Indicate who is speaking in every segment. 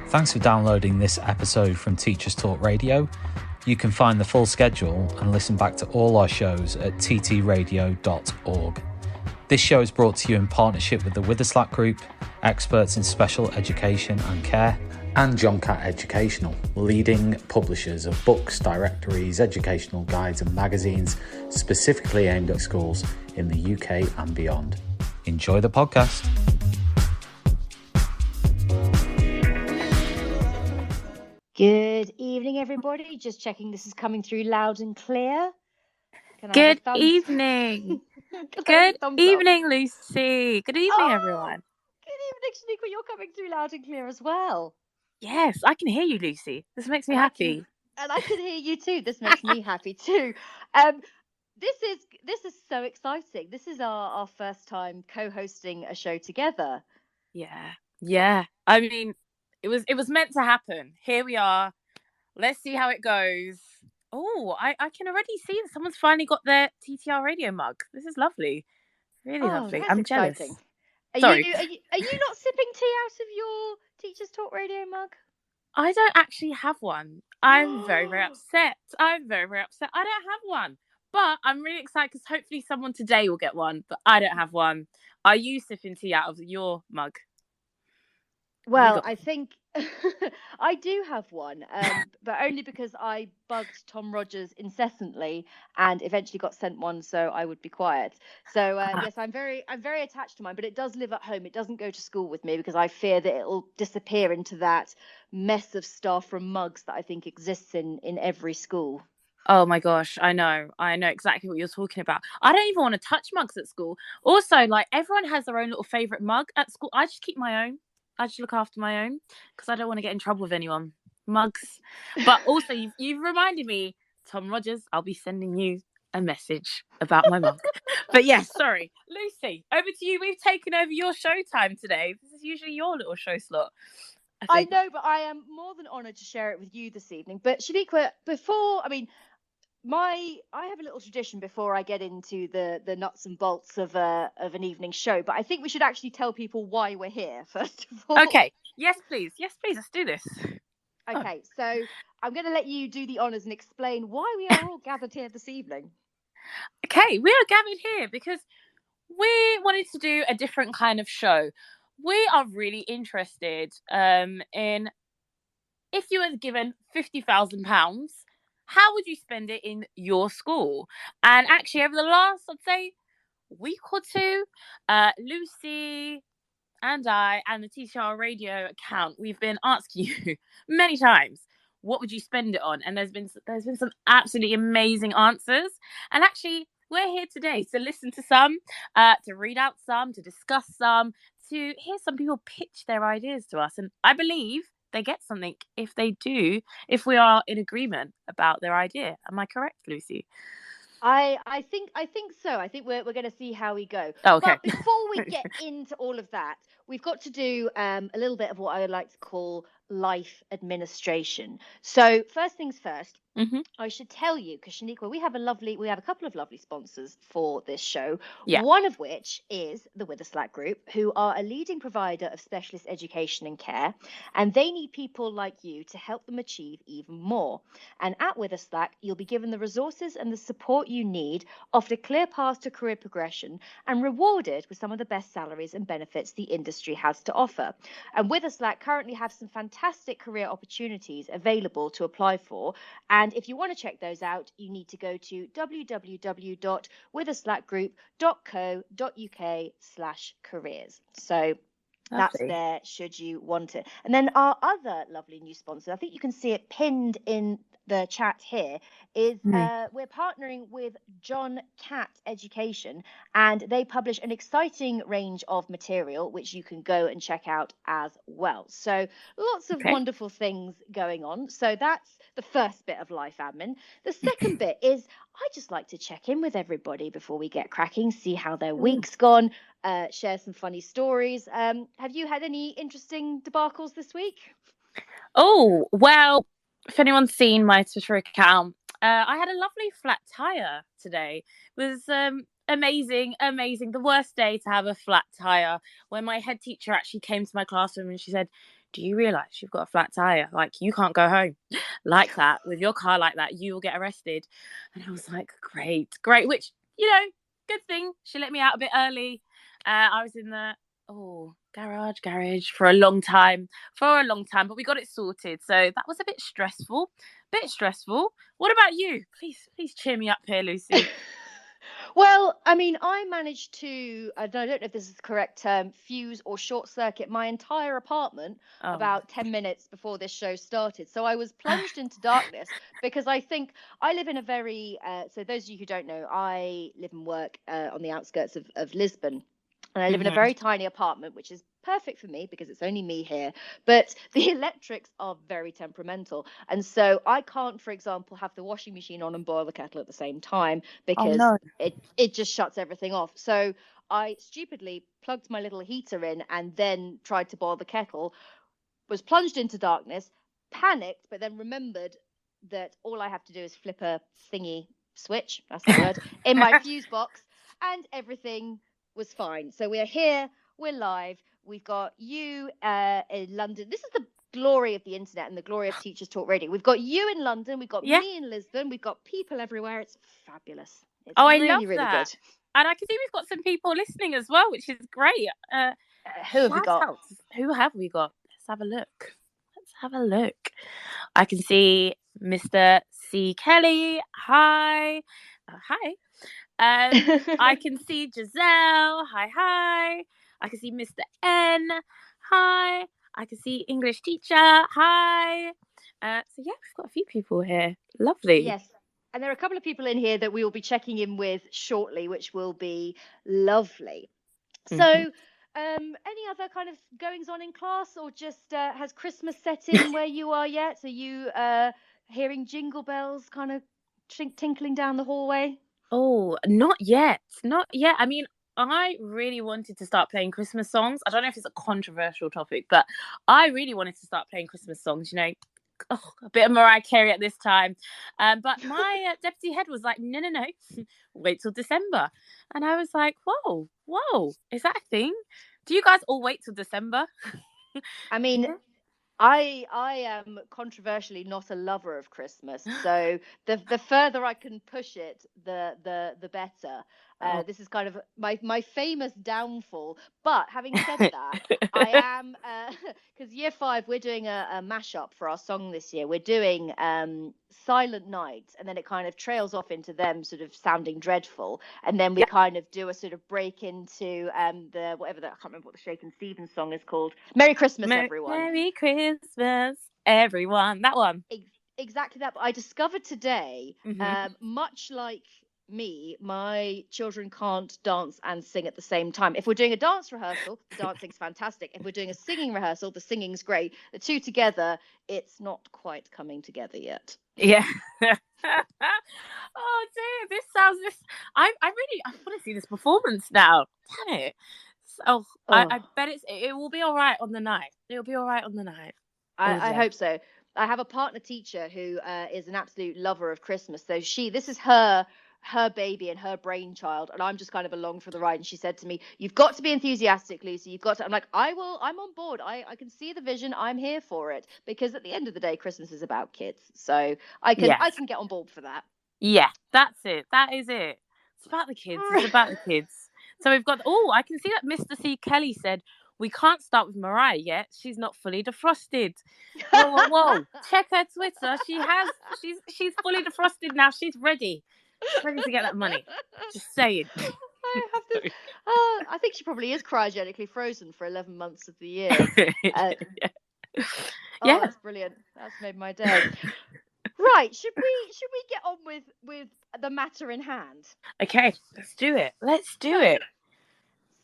Speaker 1: Thanks for downloading this episode from Teachers Talk Radio. You can find the full schedule and listen back to all our shows at ttradio.org. This show is brought to you in partnership with the Witherslack Group, experts in special education and care, and John Catt Educational, leading publishers of books, directories, educational guides and magazines specifically aimed at schools in the UK and beyond. Enjoy the podcast.
Speaker 2: Good evening, everybody. Just checking this is coming through loud and clear.
Speaker 3: Good evening. Good evening, Lucy. Good evening, everyone.
Speaker 2: Good evening, Shaniqua. You're coming through loud and clear as well.
Speaker 3: Yes, I can hear you, Lucy. This makes me happy.
Speaker 2: I can hear you too. This makes me happy too. This is so exciting. This is our first time co-hosting a show together.
Speaker 3: Yeah. I mean, it was meant to happen. Here we are. Let's see how it goes. Oh, I can already see that someone's finally got their TTR radio mug. This is lovely. Really lovely. I'm
Speaker 2: exciting.
Speaker 3: Jealous. Sorry.
Speaker 2: Are you not sipping tea out of your Teachers Talk Radio mug?
Speaker 3: I don't actually have one. I'm very, very upset. I don't have one. But I'm really excited because hopefully someone today will get one. But I don't have one. Are you sipping tea out of your mug?
Speaker 2: Well, I think I do have one, but only because I bugged Tom Rogers incessantly and eventually got sent one, so I would be quiet. So yes, I'm very attached to mine, but it does live at home. It doesn't go to school with me because I fear that it'll disappear into that mess of stuff from mugs that I think exists in every school.
Speaker 3: Oh my gosh, I know exactly what you're talking about. I don't even want to touch mugs at school. Also, like, everyone has their own little favorite mug at school. I just keep my own. I just look after my own because I don't want to get in trouble with anyone. Mugs. But also, you've reminded me, Tom Rogers, I'll be sending you a message about my mug. But yes, sorry. Lucy, over to you. We've taken over your show time today. This is usually your little show slot.
Speaker 2: I know, but I am more than honoured to share it with you this evening. But Shaniqua, I have a little tradition before I get into the nuts and bolts of an evening show, but I think we should actually tell people why we're here first of all.
Speaker 3: Okay. Yes, please. Let's do this.
Speaker 2: Okay, so I'm going to let you do the honours and explain why we are all gathered here this evening.
Speaker 3: Okay, we are gathered here because we wanted to do a different kind of show. We are really interested in, if you were given £50,000, how would you spend it in your school? And actually, over the last, I'd say, week or two, Lucy and I and the TTR radio account, we've been asking you many times, what would you spend it on? And there's been some absolutely amazing answers. And actually, we're here today to listen to some, to read out some, to discuss some, to hear some people pitch their ideas to us. And I believe they get something if we are in agreement about their idea. Am I correct, Lucy?
Speaker 2: I think so. I think we're going to see how we go.
Speaker 3: Oh, okay.
Speaker 2: But before we get into all of that, we've got to do a little bit of what I would like to call life administration. So first things first, I should tell you, because Shaniqua, we have a couple of lovely sponsors for this show. Yeah. One of which is the Witherslack Group, who are a leading provider of specialist education and care, and they need people like you to help them achieve even more. And at Witherslack, you'll be given the resources and the support you need, offered a clear path to career progression, and rewarded with some of the best salaries and benefits the industry has to offer. And Witherslack currently have some fantastic career opportunities available to apply for. And if you want to check those out, you need to go to www.witherslackgroup.co.uk/careers. So that's there should you want it. And then our other lovely new sponsor, I think you can see it pinned in the chat here, is we're partnering with John Catt Education, and they publish an exciting range of material which you can go and check out as well. So lots of wonderful things going on. So that's the first bit of life admin. The second bit is I just like to check in with everybody before we get cracking, see how their week's gone, share some funny stories. Have you had any interesting debacles this week?
Speaker 3: Oh, well, if anyone's seen my Twitter account, I had a lovely flat tire today. It was amazing. The worst day to have a flat tire, when my head teacher actually came to my classroom and she said, do you realise you've got a flat tire? Like, you can't go home like that with your car like that. You will get arrested. And I was like, great. Which, good thing she let me out a bit early. I was in the garage for a long time. But we got it sorted. So that was a bit stressful. What about you? Please cheer me up here, Lucy.
Speaker 2: Well, I mean, I managed to, I don't know if this is the correct term, fuse or short circuit my entire apartment about 10 minutes before this show started. So I was plunged into darkness because I think I live in a very, so those of you who don't know, I live and work on the outskirts of Lisbon. And I live in a very tiny apartment, which is perfect for me because it's only me here. But the electrics are very temperamental. And so I can't, for example, have the washing machine on and boil the kettle at the same time because it just shuts everything off. So I stupidly plugged my little heater in and then tried to boil the kettle, was plunged into darkness, panicked, but then remembered that all I have to do is flip a thingy switch, that's the word, in my fuse box, and everything was fine. So we're here, we're live, we've got you in London. This is the glory of the internet and the glory of Teachers Talk Radio. We've got you in London, we've got me in Lisbon, we've got people everywhere. It's fabulous. It's really,
Speaker 3: I love
Speaker 2: really
Speaker 3: that.
Speaker 2: Good.
Speaker 3: And I can see we've got some people listening as well, which is great.
Speaker 2: Who have we got?
Speaker 3: Who have we got? Let's have a look. I can see Mr. C. Kelly. Hi. Hi. I can see Giselle. Hi. I can see Mr. N. Hi. I can see English teacher. Hi. So yeah, we've got a few people here. Lovely.
Speaker 2: Yes. And there are a couple of people in here that we will be checking in with shortly, which will be lovely. So any other kind of goings on in class, or just has Christmas set in where you are yet? Are you hearing jingle bells kind of tinkling down the hallway?
Speaker 3: Oh, not yet. I mean, I really wanted to start playing Christmas songs. I don't know if it's a controversial topic, but I really wanted to start playing Christmas songs, a bit of Mariah Carey at this time. But my deputy head was like, no, wait till December. And I was like, whoa, is that a thing? Do you guys all wait till December?
Speaker 2: I mean, I am controversially not a lover of Christmas, so the further I can push it, the better. This is kind of my famous downfall. But having said that, I am because year 5 we're doing a mashup for our song this year. We're doing Silent Night, and then it kind of trails off into them sort of sounding dreadful, and then we kind of do a sort of break into the whatever that, I can't remember what the Shakin' Stevens song is called. Merry Christmas, everyone.
Speaker 3: Merry Christmas, everyone. That one.
Speaker 2: Exactly that. But I discovered today, much like me, my children can't dance and sing at the same time. If we're doing a dance rehearsal, the dancing's fantastic. If we're doing a singing rehearsal, the singing's great. The two together, it's not quite coming together yet.
Speaker 3: Yeah. Oh dear, I want to see this performance now. Damn it. I bet it will be all right on the night. It'll be all right on the night.
Speaker 2: I hope so. I have a partner teacher who is an absolute lover of Christmas. So this is her baby and her brainchild, and I'm just kind of along for the ride. And she said to me, "You've got to be enthusiastic, Lucy. You've got to." I'm like, "I will. I'm on board. I can see the vision. I'm here for it." Because at the end of the day, Christmas is about kids. So I can get on board for that.
Speaker 3: Yeah, that's it. That is it. It's about the kids. It's about the kids. So we've got. Oh, I can see that Mr. C. Kelly said, we can't start with Mariah yet. She's not fully defrosted. Whoa. Check her Twitter. She's fully defrosted now. She's ready. She's ready to get that money. Just saying.
Speaker 2: I think she probably is cryogenically frozen for 11 months of the year.
Speaker 3: Yeah.
Speaker 2: That's brilliant. That's made my day. Right, should we get on with the matter in hand?
Speaker 3: Okay, let's do it.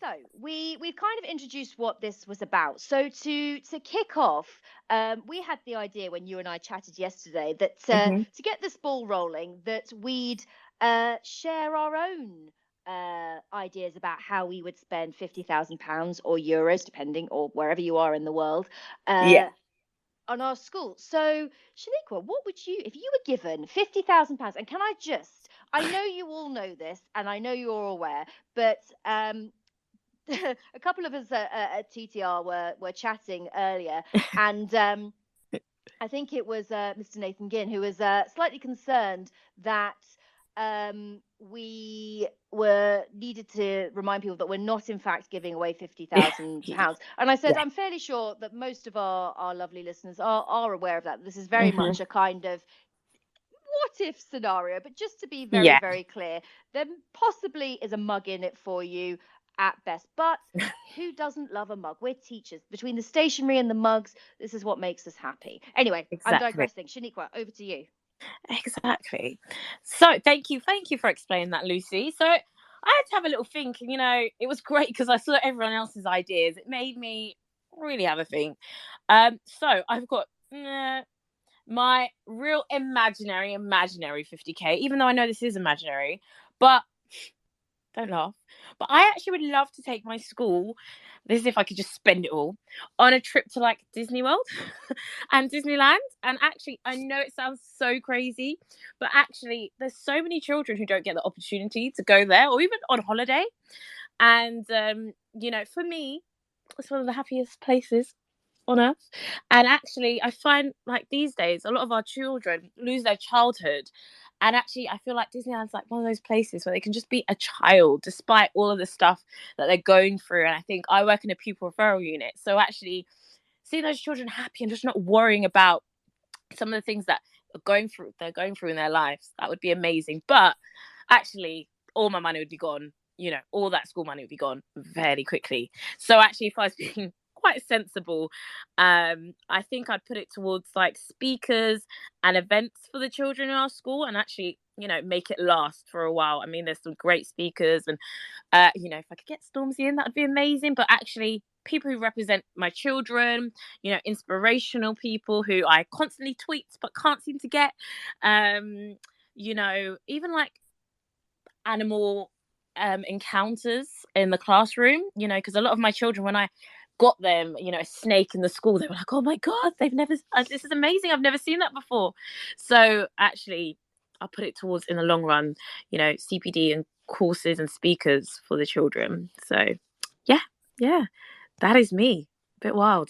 Speaker 2: So we've kind of introduced what this was about. So to kick off, we had the idea when you and I chatted yesterday that to get this ball rolling, that we'd share our own ideas about how we would spend £50,000 or euros, depending, or wherever you are in the world, on our school. So Shaniqua, what would you, if you were given £50,000, and can I just I know you all know this, and I know you're aware, but a couple of us at TTR were chatting earlier, and I think it was Mr. Nathan Ginn who was slightly concerned that we were needed to remind people that we're not in fact giving away £50,000. And I said, I'm fairly sure that most of our lovely listeners are aware of that. This is very much a kind of what if scenario, but just to be very, very clear, there possibly is a mug in it for you at best, but who doesn't love a mug? We're teachers. Between the stationery and the mugs, this is what makes us happy. Anyway, I'm digressing. Shaniqua, over to you.
Speaker 3: Exactly. So thank you for explaining that, Lucy. So I had to have a little think, and it was great because I saw everyone else's ideas. It made me really have a think. So I've got my real imaginary 50k, even though I know this is imaginary, but don't laugh. But I actually would love to take my school, this is if I could just spend it all, on a trip to like Disney World and Disneyland. And actually, I know it sounds so crazy, but actually there's so many children who don't get the opportunity to go there or even on holiday. And, for me, it's one of the happiest places on earth. And actually, I find like these days, a lot of our children lose their childhood. And actually, I feel like Disneyland's like one of those places where they can just be a child despite all of the stuff that they're going through. And I think I work in a pupil referral unit. So actually, seeing those children happy and just not worrying about some of the things that they're going through in their lives, that would be amazing. But actually, all my money would be gone. All that school money would be gone very quickly. So actually, if I was being quite sensible, I think I'd put it towards like speakers and events for the children in our school, and actually make it last for a while. I mean, there's some great speakers, and if I could get Stormzy in, that would be amazing. But actually, people who represent my children, inspirational people who I constantly tweet but can't seem to get, even like animal encounters in the classroom, because a lot of my children, when I got them, a snake in the school, they were like, oh my god, this is amazing, I've never seen that before. So actually, I'll put it towards, in the long run, CPD and courses and speakers for the children. So yeah, that is me. A bit wild.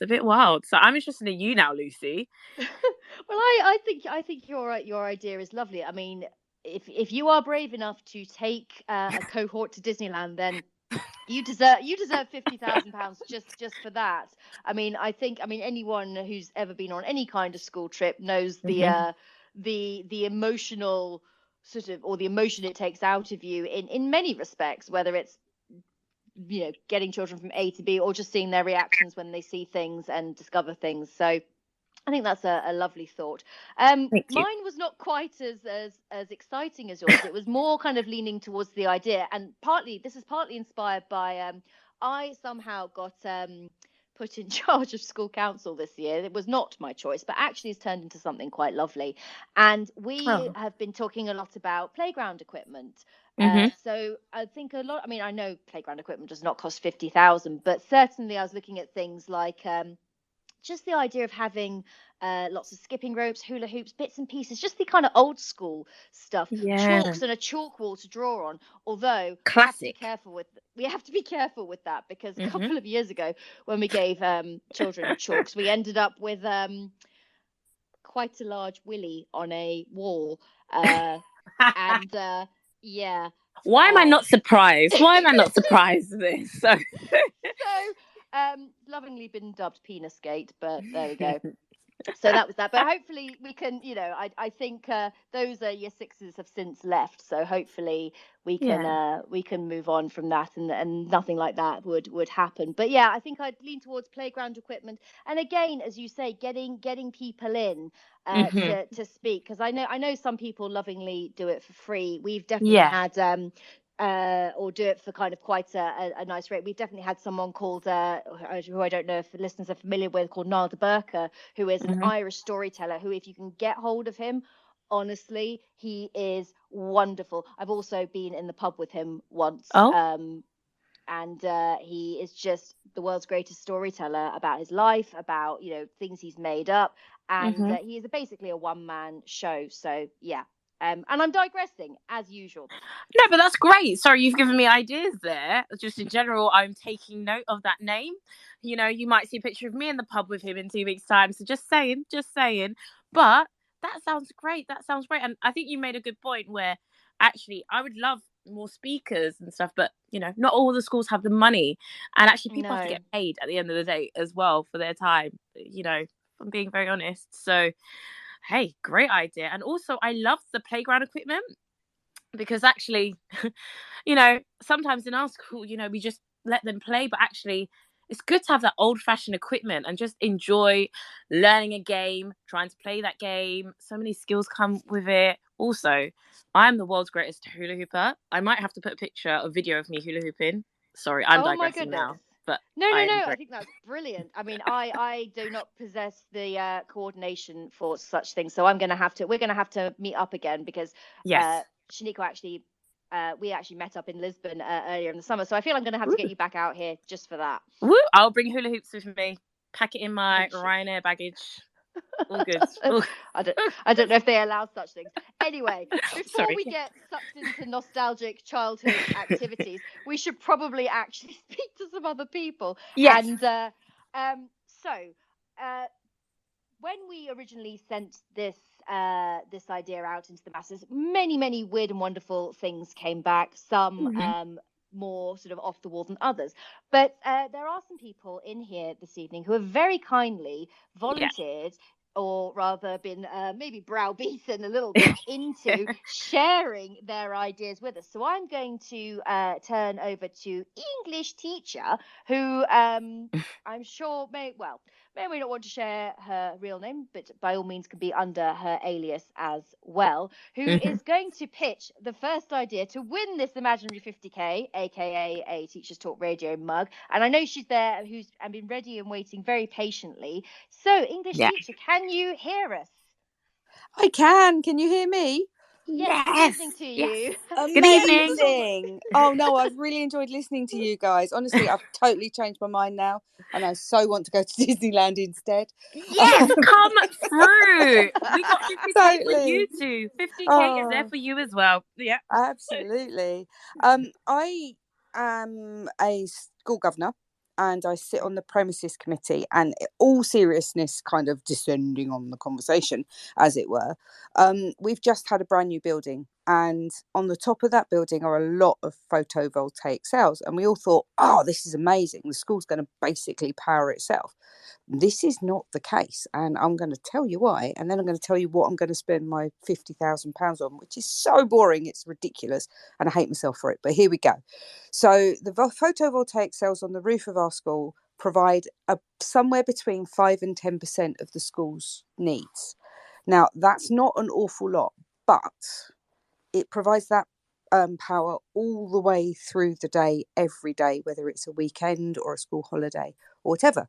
Speaker 3: So I'm interested in you now, Lucy.
Speaker 2: Well, I think your idea is lovely. I mean, if you are brave enough to take a cohort to Disneyland, then you deserve £50,000 just for that. I mean, anyone who's ever been on any kind of school trip knows the emotional sort of, or the emotion it takes out of you in many respects, whether it's getting children from A to B or just seeing their reactions when they see things and discover things. So I think that's a lovely thought. Mine was not quite as exciting as yours. It was more kind of leaning towards the idea, and this is partly inspired by I somehow got put in charge of school council this year. It was not my choice, but actually it's turned into something quite lovely. And we have been talking a lot about playground equipment. So I think I know playground equipment does not cost 50,000, but certainly I was looking at things like just the idea of having lots of skipping ropes, hula hoops, bits and pieces, just the kind of old school stuff, chalks and a chalk wall to draw on. Although
Speaker 3: classic.
Speaker 2: We have to be careful with that, because a couple of years ago when we gave children chalks, we ended up with quite a large willy on a wall. Yeah.
Speaker 3: Why am I not surprised? With this? So
Speaker 2: lovingly been dubbed Penisgate, but there we go. So that was that. But hopefully we can, I think those year sixes have since left. So hopefully we can move on from that, and nothing like that would happen. But yeah, I think I'd lean towards playground equipment. And again, as you say, getting people in to speak, because I know some people lovingly do it for free. We've definitely had or do it for kind of quite a nice rate. We've definitely had someone called, who I don't know if the listeners are familiar with, called Niall de Burka, who is an Irish storyteller, who, if you can get hold of him, honestly, he is wonderful. I've also been in the pub with him once. And he is just the world's greatest storyteller about his life, about, things he's made up. And he is basically a one-man show. So, yeah. And I'm digressing as usual.
Speaker 3: No, but that's great. Sorry, you've given me ideas there. Just in general, I'm taking note of that name. You know, you might see a picture of me in the pub with him in 2 weeks' time. So just saying. But that sounds great. And I think you made a good point where actually I would love more speakers and stuff, but you know, not all the schools have the money, and actually people have to get paid at the end of the day as well for their time. You know, if I'm being very honest. So, hey, great idea. And also, I love the playground equipment. Because actually, you know, sometimes in our school, you know, we just let them play, but actually it's good to have that old-fashioned equipment and just enjoy learning a game, trying to play that game. So many skills come with it. Also, I'm the world's greatest hula hooper. I might have to put a video of me hula hooping. Sorry, I'm digressing now. But
Speaker 2: no, I think that's brilliant. I mean, I do not possess the coordination for such things, so we're going to have to meet up again, because
Speaker 3: yes.
Speaker 2: Shaniqua actually, we actually met up in Lisbon earlier in the summer, so I feel I'm going to have to get you back out here just for that.
Speaker 3: Woo! I'll bring hula hoops with me. Pack it in my Ryanair baggage. All good.
Speaker 2: I don't know if they allow such things. Anyway, before we get sucked into nostalgic childhood activities, we should probably actually speak to some other people.
Speaker 3: Yes.
Speaker 2: And when we originally sent this idea out into the masses, many weird and wonderful things came back. Some more sort of off the wall than others. But there are some people in here this evening who have very kindly volunteered, or rather been maybe browbeaten a little bit into sharing their ideas with us. So I'm going to turn over to English teacher, who I'm sure may or may not want to share her real name, but by all means can be under her alias as well, who is going to pitch the first idea to win this imaginary 50k, aka a Teachers Talk Radio mug. And I know she's there, who's been ready and waiting very patiently. So, English teacher, can you hear us?
Speaker 4: I can. Can you hear me?
Speaker 2: Yes. Good evening to you.
Speaker 3: Good
Speaker 4: evening. Oh no, I've really enjoyed listening to you guys. Honestly, I've totally changed my mind now, and I so want to go to Disneyland instead.
Speaker 3: Yes, come through. We got 50k for you too. 50k is there for you as well. Yeah,
Speaker 4: absolutely. I am a school governor, and I sit on the premises committee, and all seriousness kind of descending on the conversation, as it were. We've just had a brand new building, and on the top of that building are a lot of photovoltaic cells. And we all thought, oh, this is amazing. The school's going to basically power itself. This is not the case. And I'm going to tell you why. And then I'm going to tell you what I'm going to spend my £50,000 on, which is so boring. It's ridiculous. And I hate myself for it. But here we go. So the photovoltaic cells on the roof of our school provide somewhere between 5 and 10% of the school's needs. Now, that's not an awful lot, but it provides that power all the way through the day, every day, whether it's a weekend or a school holiday or whatever.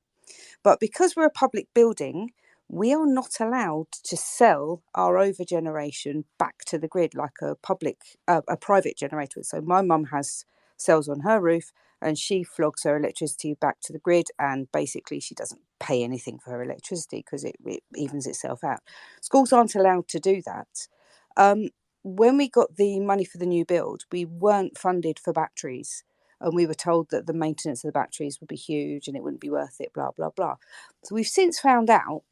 Speaker 4: But because we're a public building, we are not allowed to sell our overgeneration back to the grid like a private generator. So my mum has cells on her roof, and she flogs her electricity back to the grid, and basically she doesn't pay anything for her electricity because it evens itself out. Schools aren't allowed to do that. When we got the money for the new build, we weren't funded for batteries, and we were told that the maintenance of the batteries would be huge and it wouldn't be worth it, blah, blah, blah. So we've since found out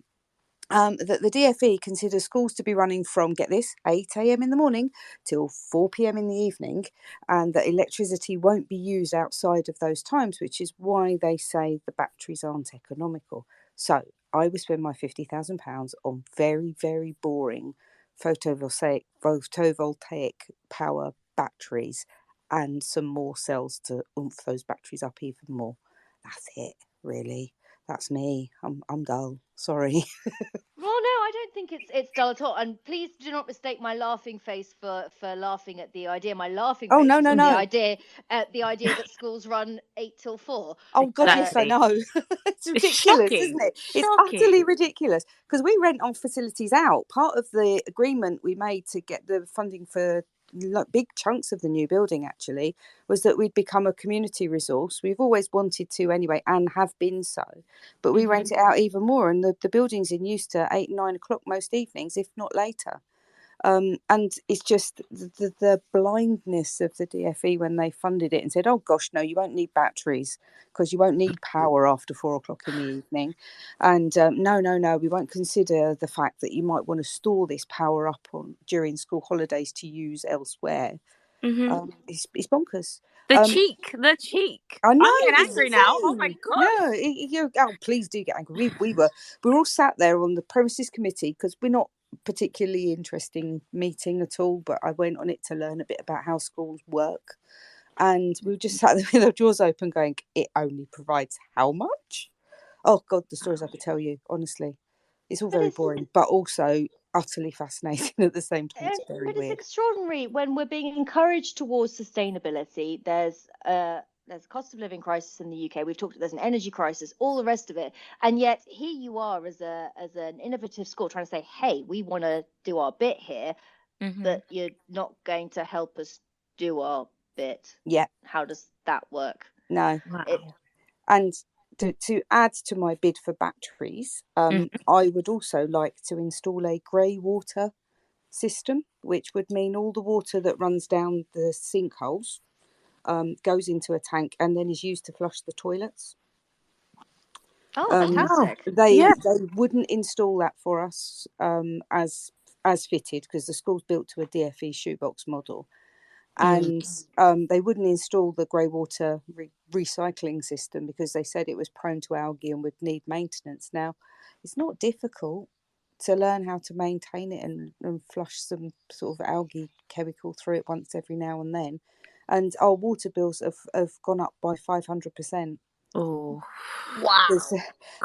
Speaker 4: that the DfE considers schools to be running from, get this, 8 a.m. in the morning till 4 p.m. in the evening, and that electricity won't be used outside of those times, which is why they say the batteries aren't economical. So I would spend my £50,000 on very, very boring photovoltaic power batteries and some more cells to oomph those batteries up even more. That's it, really. That's me. I'm dull. Sorry.
Speaker 2: Well, no, I don't think it's dull at all. And please do not mistake my laughing face for laughing at the idea. My laughing face is the idea that schools run 8 till 4.
Speaker 4: Oh God, yes, I know. It's ridiculous, isn't it? It's utterly ridiculous, because we rent our facilities out. Part of the agreement we made to get the funding for big chunks of the new building actually was that we'd become a community resource. We've always wanted to anyway, and have been so, but we rent it out even more, and the building's in use to 8-9 o'clock most evenings, if not later. And it's just the blindness of the DFE when they funded it and said, oh gosh, no, you won't need batteries because you won't need power after 4 o'clock in the evening. And no, we won't consider the fact that you might want to store this power up during school holidays to use elsewhere. It's bonkers.
Speaker 3: The cheek.
Speaker 4: I know.
Speaker 3: I'm getting angry now. Oh my god.
Speaker 4: No, please do get angry. We were all sat there on the premises committee because we're not particularly interesting meeting at all, but I went on it to learn a bit about how schools work, and we were just sat there with our jaws open going, it only provides how much? Oh god, the stories I could tell you, honestly. It's all very boring, but also utterly fascinating at the same time. It's very weird.
Speaker 2: It's extraordinary when we're being encouraged towards sustainability. There's a cost of living crisis in the UK. We've talked. There's an energy crisis, all the rest of it, and yet here you are as an innovative school trying to say, hey, we want to do our bit here, but you're not going to help us do our bit.
Speaker 4: Yeah.
Speaker 2: How does that work?
Speaker 4: No. And to add to my bid for batteries, I would also like to install a grey water system, which would mean all the water that runs down the sinkholes goes into a tank and then is used to flush the toilets.
Speaker 2: Oh, fantastic!
Speaker 4: They wouldn't install that for us as fitted because the school's built to a DFE shoebox model. And they wouldn't install the grey water recycling system because they said it was prone to algae and would need maintenance. Now, it's not difficult to learn how to maintain it and flush some sort of algae chemical through it once every now and then. And our water bills have gone up by 500%.
Speaker 3: Oh, wow!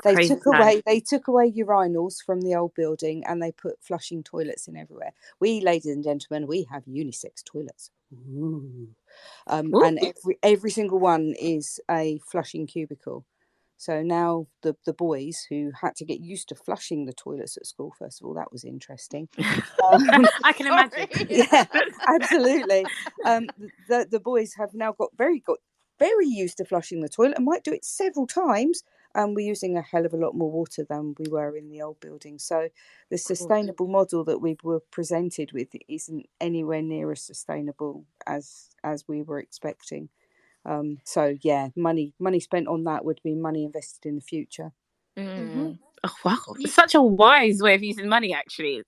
Speaker 4: They took away urinals from the old building and they put flushing toilets in everywhere. We, ladies and gentlemen, we have unisex toilets. Ooh. And every single one is a flushing cubicle. So now the boys who had to get used to flushing the toilets at school, first of all, that was interesting.
Speaker 3: I can imagine.
Speaker 4: Yeah, absolutely. The boys have now got very used to flushing the toilet and might do it several times. And we're using a hell of a lot more water than we were in the old building. So the sustainable model that we were presented with isn't anywhere near as sustainable as we were expecting. So yeah, money spent on that would be money invested in the future.
Speaker 3: Oh wow, it's such a wise way of using money. Actually,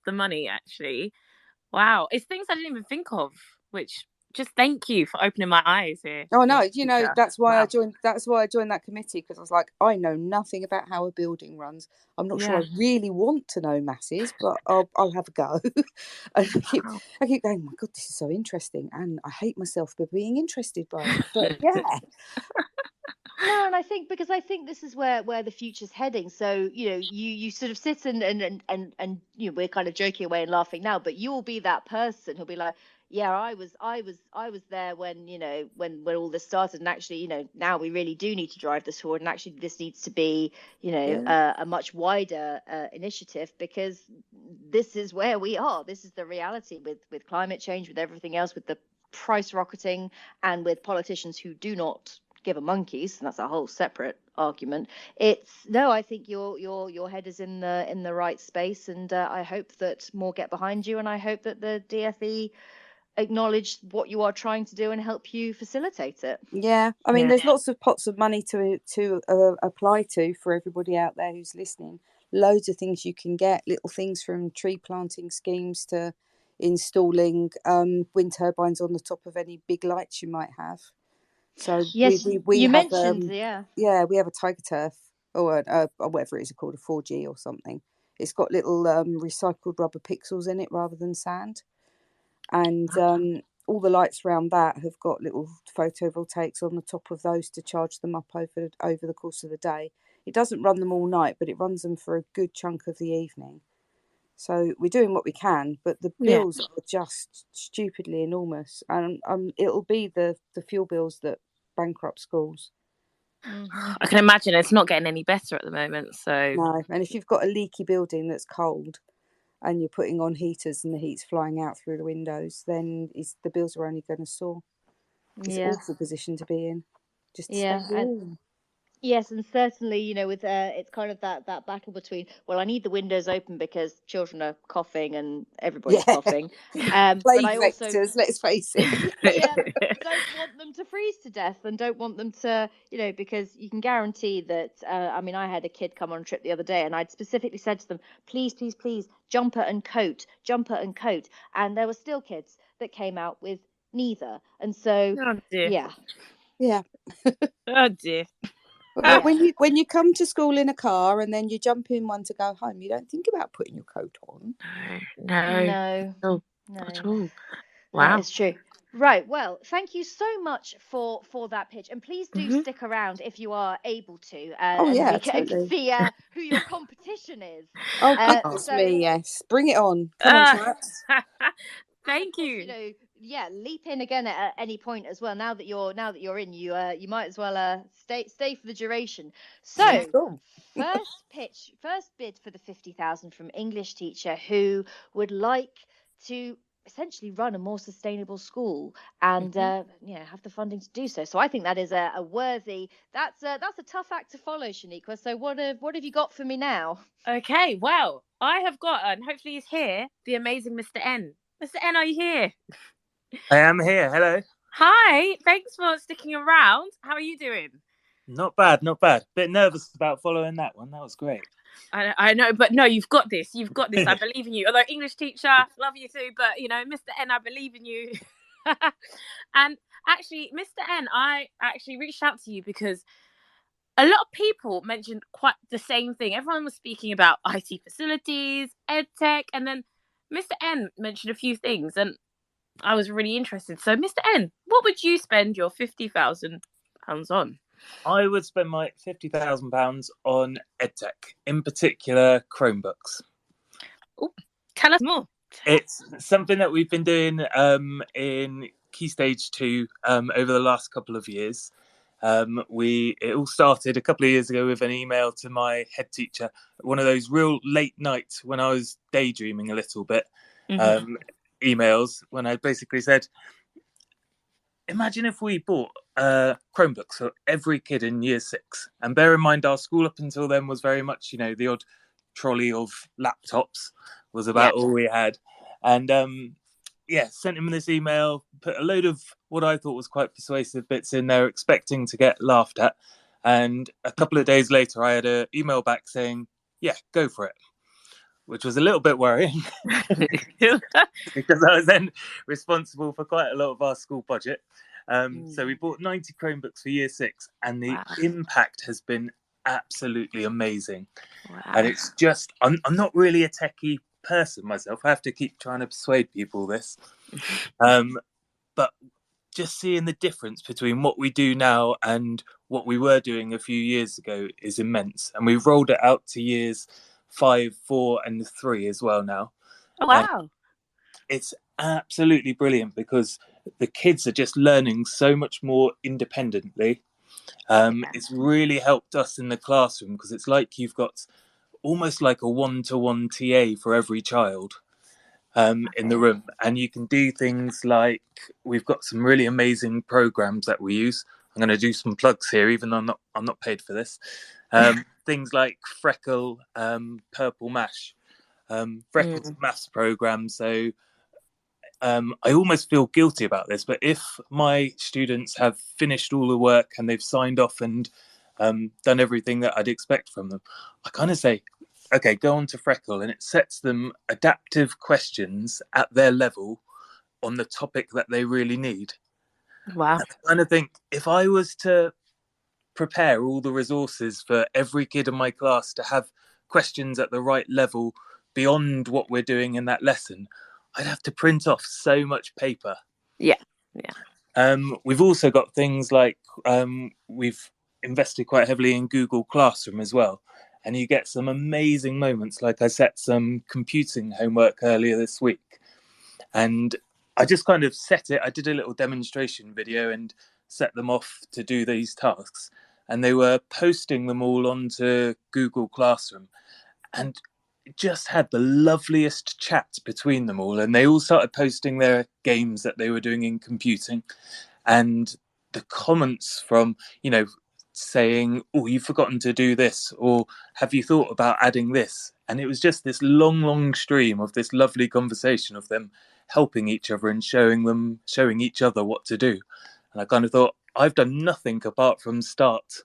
Speaker 3: wow, it's things I didn't even think of. Which just thank you for opening my eyes here.
Speaker 4: Oh no, that's why I joined. That's why I joined that committee because I was like, I know nothing about how a building runs. I'm not sure I really want to know masses, but I'll have a go. And I keep going, my God, this is so interesting, and I hate myself for being interested by it. But yeah.
Speaker 2: No, and I think this is where the future's heading. So you sort of sit and we're kind of joking away and laughing now, but you will be that person who'll be like, yeah, I was there when when all this started, and actually now we really do need to drive this forward, and actually this needs to be a much wider initiative because this is where we are. This is the reality with climate change, with everything else, with the price rocketing, and with politicians who do not give a monkeys, and that's a whole separate argument. I think your head is in the right space, and I hope that more get behind you, and I hope that the DFE acknowledge what you are trying to do and help you facilitate it.
Speaker 4: Yeah, I mean, there's lots of pots of money to apply to for everybody out there who's listening. Loads of things you can get, little things from tree planting schemes to installing wind turbines on the top of any big lights you might have. So
Speaker 2: yes,
Speaker 4: we
Speaker 2: you
Speaker 4: have,
Speaker 2: mentioned
Speaker 4: we have a Tiger Turf or whatever it is called, a 4G or something. It's got little recycled rubber pixels in it rather than sand, and all the lights around that have got little photovoltaics on the top of those to charge them up over the course of the day. It doesn't run them all night, but it runs them for a good chunk of the evening. So we're doing what we can, but the bills are just stupidly enormous, and it'll be the fuel bills that bankrupt schools.
Speaker 3: I can imagine it's not getting any better at the moment. So
Speaker 4: no, and if you've got a leaky building that's cold, and you're putting on heaters and the heat's flying out through the windows, then the bills are only going to soar. It's an awful position to be in. Just to stay warm.
Speaker 2: Yes, and certainly, with it's kind of that battle between, well, I need the windows open because children are coughing and everybody's coughing. But
Speaker 4: Plague
Speaker 2: I also,
Speaker 4: vectors, let's face it.
Speaker 2: yeah, don't want them to freeze to death and don't want them to, because you can guarantee that. I mean, I had a kid come on a trip the other day, and I'd specifically said to them, please, please, please, jumper and coat, and there were still kids that came out with neither, and so
Speaker 3: Oh dear.
Speaker 4: Yeah.
Speaker 3: Oh dear.
Speaker 4: Well, when you come to school in a car and then you jump in one to go home, you don't think about putting your coat on.
Speaker 3: No. Not at all. Wow.
Speaker 2: That is true. Right. Well, thank you so much for that pitch, and please do stick around if you are able to.
Speaker 4: Yeah,
Speaker 2: and
Speaker 4: totally.
Speaker 2: see who your competition is.
Speaker 4: Oh, goodness me, yes. Bring it on. Come on, chaps.
Speaker 3: Thank
Speaker 2: course,
Speaker 3: you.
Speaker 2: Leap in again at any point as well. Now that you're in, you might as well stay for the duration. So,
Speaker 4: cool.
Speaker 2: first bid for the 50,000 from English teacher who would like to essentially run a more sustainable school and have the funding to do so. So I think that is a worthy. That's a tough act to follow, Shaniqua. So what have you got for me now?
Speaker 3: Okay, well, I have got, and hopefully he's here, the amazing Mr. N. Mr. N, are you here?
Speaker 5: I am here. Hello.
Speaker 3: Hi. Thanks for sticking around. How are you doing?
Speaker 5: Not bad. Bit nervous about following that one. That was great.
Speaker 3: I know, but no, you've got this. I believe in you. Although English teacher, love you too, but Mr. N, I believe in you. And actually, Mr. N, I actually reached out to you because a lot of people mentioned quite the same thing. Everyone was speaking about IT facilities, EdTech, and then Mr. N mentioned a few things, and I was really interested. So, Mr. N, what would you spend your £50,000 on?
Speaker 5: I would spend my £50,000 on EdTech, in particular Chromebooks.
Speaker 3: Ooh, tell us more.
Speaker 5: It's something that we've been doing in Key Stage 2 over the last couple of years. It all started a couple of years ago with an email to my head teacher, one of those real late nights when I was daydreaming a little bit, emails when I basically said, imagine if we bought Chromebooks for every kid in year 6. And bear in mind, our school up until then was very much, the odd trolley of laptops was about all we had. And sent him this email, put a load of what I thought was quite persuasive bits in there, expecting to get laughed at. And a couple of days later, I had an email back saying, yeah, go for it, which was a little bit worrying because I was then responsible for quite a lot of our school budget. So we bought 90 Chromebooks for year 6, and the impact has been absolutely amazing. And it's just, I'm not really a techie person myself. I have to keep trying to persuade people this. But just seeing the difference between what we do now and what we were doing a few years ago is immense. And we've rolled it out to years 5, 4, and 3 as well now.
Speaker 3: Oh, wow.
Speaker 5: And it's absolutely brilliant because the kids are just learning so much more independently. It's really helped us in the classroom because it's like you've got almost like a one-to-one TA for every child in the room, and you can do things like, we've got some really amazing programs that we use. I'm going to do some plugs here, even though I'm not paid for this. Things like Freckle, Purple Mash, Freckle's maths program. So I almost feel guilty about this, but if my students have finished all the work and they've signed off and done everything that I'd expect from them, I kind of say, okay, go on to Freckle, and it sets them adaptive questions at their level on the topic that they really need.
Speaker 3: Wow.
Speaker 5: And I kind of think, if I was to prepare all the resources for every kid in my class to have questions at the right level beyond what we're doing in that lesson, I'd have to print off so much paper.
Speaker 3: Yeah.
Speaker 5: We've also got things like we've invested quite heavily in Google Classroom as well. And you get some amazing moments. Like, I set some computing homework earlier this week, and I just kind of set it. I did a little demonstration video and set them off to do these tasks. And they were posting them all onto Google Classroom. And just had the loveliest chat between them all. And they all started posting their games that they were doing in computing. And the comments from, saying, oh, you've forgotten to do this, or have you thought about adding this? And it was just this long stream of this lovely conversation of them helping each other and showing each other what to do. And I kind of thought, I've done nothing apart from start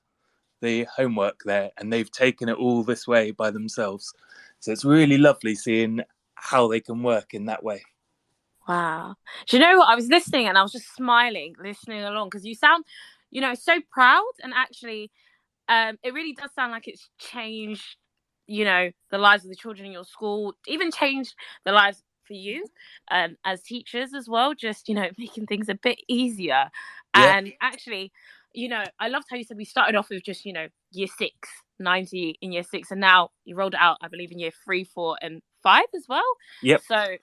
Speaker 5: the homework there, and they've taken it all this way by themselves. So it's really lovely seeing how they can work in that way.
Speaker 3: Wow. Do you know what? I was listening and I was just smiling, listening along, because you sound, so proud. And actually, it really does sound like it's changed, the lives of the children in your school, even changed the lives for you as teachers as well, just, making things a bit easier. Yeah. And actually, I loved how you said we started off with just, year 6, 90 in year 6, and now you rolled it out, I believe, in year 3, 4, and 5 as well.
Speaker 5: Yep.
Speaker 3: So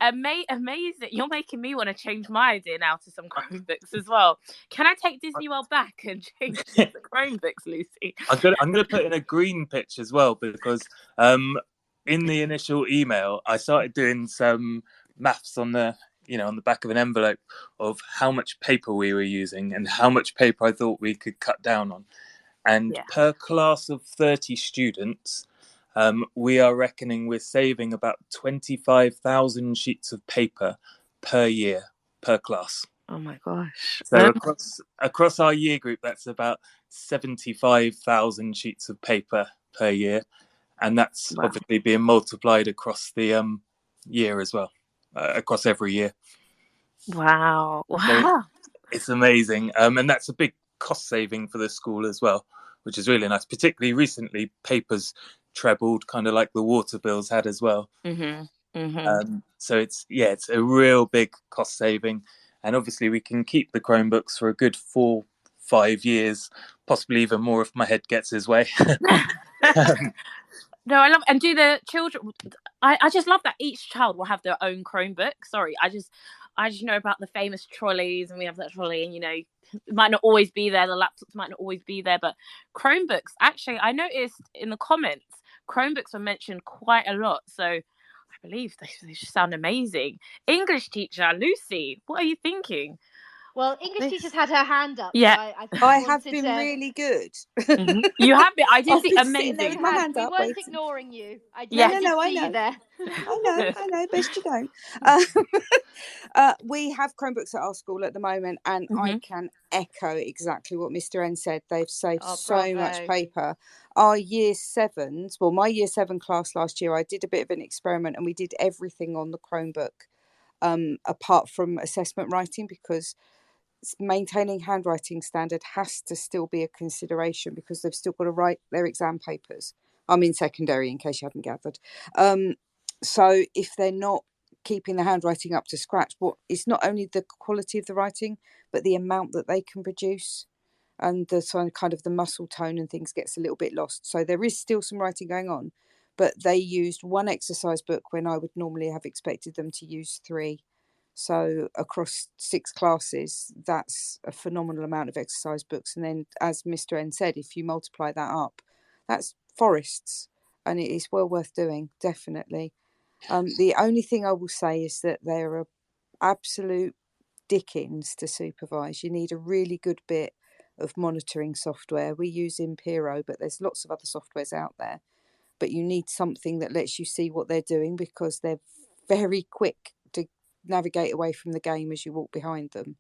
Speaker 3: amazing. You're making me want to change my idea now to some Chromebooks as well. Can I take Disney World back and change the Chromebooks, Lucy?
Speaker 5: I'm gonna put in a green pitch as well, because in the initial email I started doing some maths on the on the back of an envelope of how much paper we were using and how much paper I thought we could cut down on. And per class of 30 students, we are reckoning we're saving about 25,000 sheets of paper per year, per class.
Speaker 3: Oh my gosh.
Speaker 5: So across our year group, that's about 75,000 sheets of paper per year. And that's obviously being multiplied across the year as well, across every year.
Speaker 3: Wow.
Speaker 5: So it's amazing. And that's a big cost saving for the school as well, which is really nice. Particularly recently, paper's trebled, kind of like the water bills had as well.
Speaker 3: Mm-hmm. Mm-hmm.
Speaker 5: So it's a real big cost saving. And obviously we can keep the Chromebooks for a good 4-5 years, possibly even more if my head gets his way.
Speaker 3: No, I love, and do the children, I just love that each child will have their own Chromebook. Sorry, I just know about the famous trolleys, and we have that trolley, and it might not always be there, the laptops might not always be there, but Chromebooks, actually, I noticed in the comments, Chromebooks were mentioned quite a lot, so I believe they just sound amazing. English teacher, Lucy, what are you thinking?
Speaker 2: Well, English teachers had her hand up.
Speaker 3: Yeah,
Speaker 2: so
Speaker 4: I have been really good.
Speaker 3: Mm-hmm. You have been. I did see amazing.
Speaker 2: We weren't ignoring you. I know. You there.
Speaker 4: I know. Best you don't. We have Chromebooks at our school at the moment, and I can echo exactly what Mr. N said. They've saved so much paper. Our year 7s, well, my year 7 class last year, I did a bit of an experiment, and we did everything on the Chromebook, apart from assessment writing, because maintaining handwriting standard has to still be a consideration, because they've still got to write their exam papers. I'm in secondary, in case you haven't gathered. So if they're not keeping the handwriting up to scratch, it's not only the quality of the writing, but the amount that they can produce, and the kind of the muscle tone and things gets a little bit lost. So there is still some writing going on, but they used 1 exercise book when I would normally have expected them to use 3. So across 6 classes, that's a phenomenal amount of exercise books. And then, as Mr. N said, if you multiply that up, that's forests, and it is well worth doing, definitely. The only thing I will say is that they're a absolute dickens to supervise. You need a really good bit of monitoring software. We use Impero, but there's lots of other softwares out there. But you need something that lets you see what they're doing, because they're very quick to navigate away from the game as you walk behind them.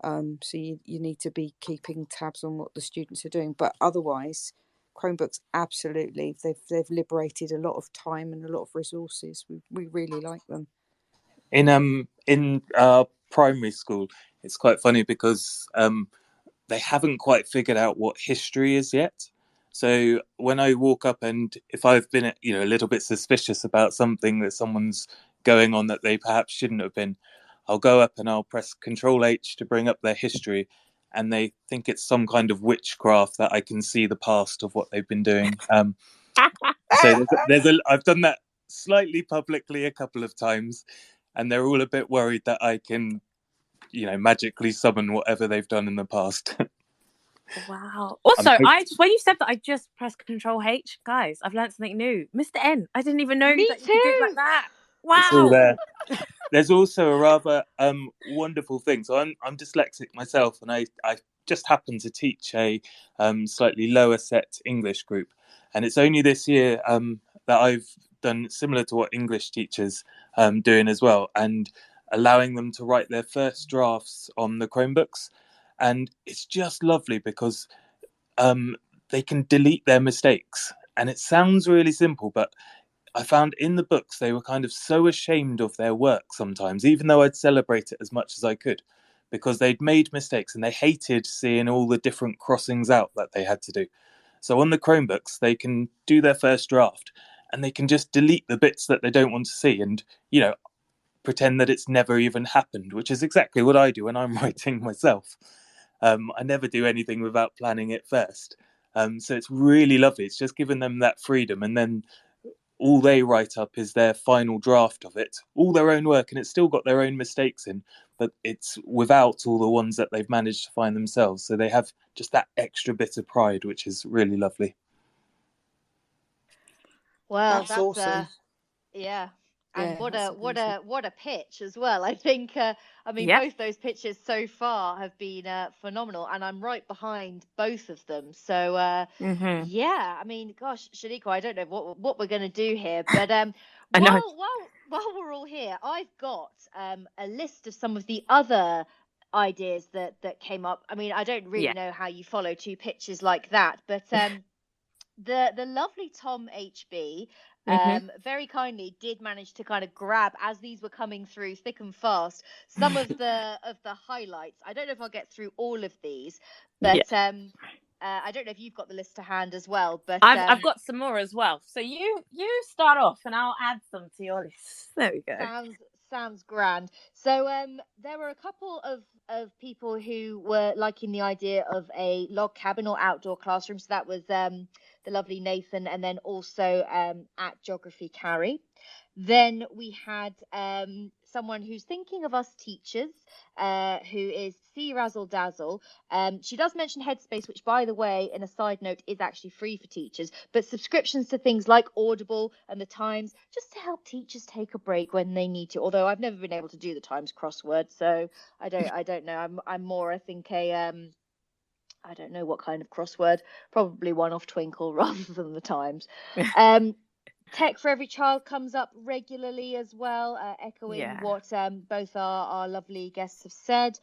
Speaker 4: So you need to be keeping tabs on what the students are doing. But otherwise, Chromebooks, absolutely, they've liberated a lot of time and a lot of resources. We really like them.
Speaker 5: In primary school, it's quite funny because they haven't quite figured out what history is yet. So when I walk up, and if I've been a little bit suspicious about something that someone's going on that they perhaps shouldn't have been, I'll go up and I'll press Control H to bring up their history, and they think it's some kind of witchcraft that I can see the past of what they've been doing. So I've done that slightly publicly a couple of times, and they're all a bit worried that I can, magically summon whatever they've done in the past.
Speaker 3: Wow. Also, when you said that, I just pressed Control H. Guys, I've learned something new. Mr. N, I didn't even know that you could do it like that. Wow.
Speaker 5: It's all there. There's also a rather wonderful thing. So I'm dyslexic myself, and I just happen to teach a slightly lower set English group. And it's only this year that I've done similar to what English teachers doing as well, and allowing them to write their first drafts on the Chromebooks. And it's just lovely because they can delete their mistakes. And it sounds really simple, but I found in the books they were kind of so ashamed of their work sometimes, even though I'd celebrate it as much as I could, because they'd made mistakes and they hated seeing all the different crossings out that they had to do. So on the Chromebooks, they can do their first draft and they can just delete the bits that they don't want to see and, you know, pretend that it's never even happened, which is exactly what I do when I'm writing myself. I never do anything without planning it first. So it's really lovely. It's just given them that freedom, and then all they write up is their final draft of it, all their own work, and it's still got their own mistakes in, but it's without all the ones that they've managed to find themselves. So they have just that extra bit of pride, which is really lovely.
Speaker 2: Well,
Speaker 4: that's awesome.
Speaker 2: Yeah. And what a pitch as well. I think both those pitches so far have been phenomenal, and I'm right behind both of them. So yeah, I mean, gosh, Shaniqua, I don't know what we're going to do here, but while we're all here, I've got a list of some of the other ideas that came up. I mean, I don't really know how you follow two pitches like that, but the lovely Tom HB very kindly did manage to kind of grab, as these were coming through thick and fast, some of the highlights. I don't know if I'll get through all of these, but I don't know if you've got the list to hand as well. But
Speaker 3: I've got some more as well. So you start off, and I'll add some to your list. There we go.
Speaker 2: Sounds grand. So there were a couple of people who were liking the idea of a log cabin or outdoor classroom. So that was the lovely Nathan, and then also at Geography Carrie. Then we had someone who's thinking of us teachers, who is C Razzle Dazzle. She does mention Headspace, which, by the way, in a side note, is actually free for teachers, but subscriptions to things like Audible and the Times, just to help teachers take a break when they need to. Although I've never been able to do the Times crossword, so I don't know. I'm more, I think, I don't know what kind of crossword, probably one off Twinkle rather than the Times. Tech for Every Child comes up regularly as well, echoing what both our lovely guests have said.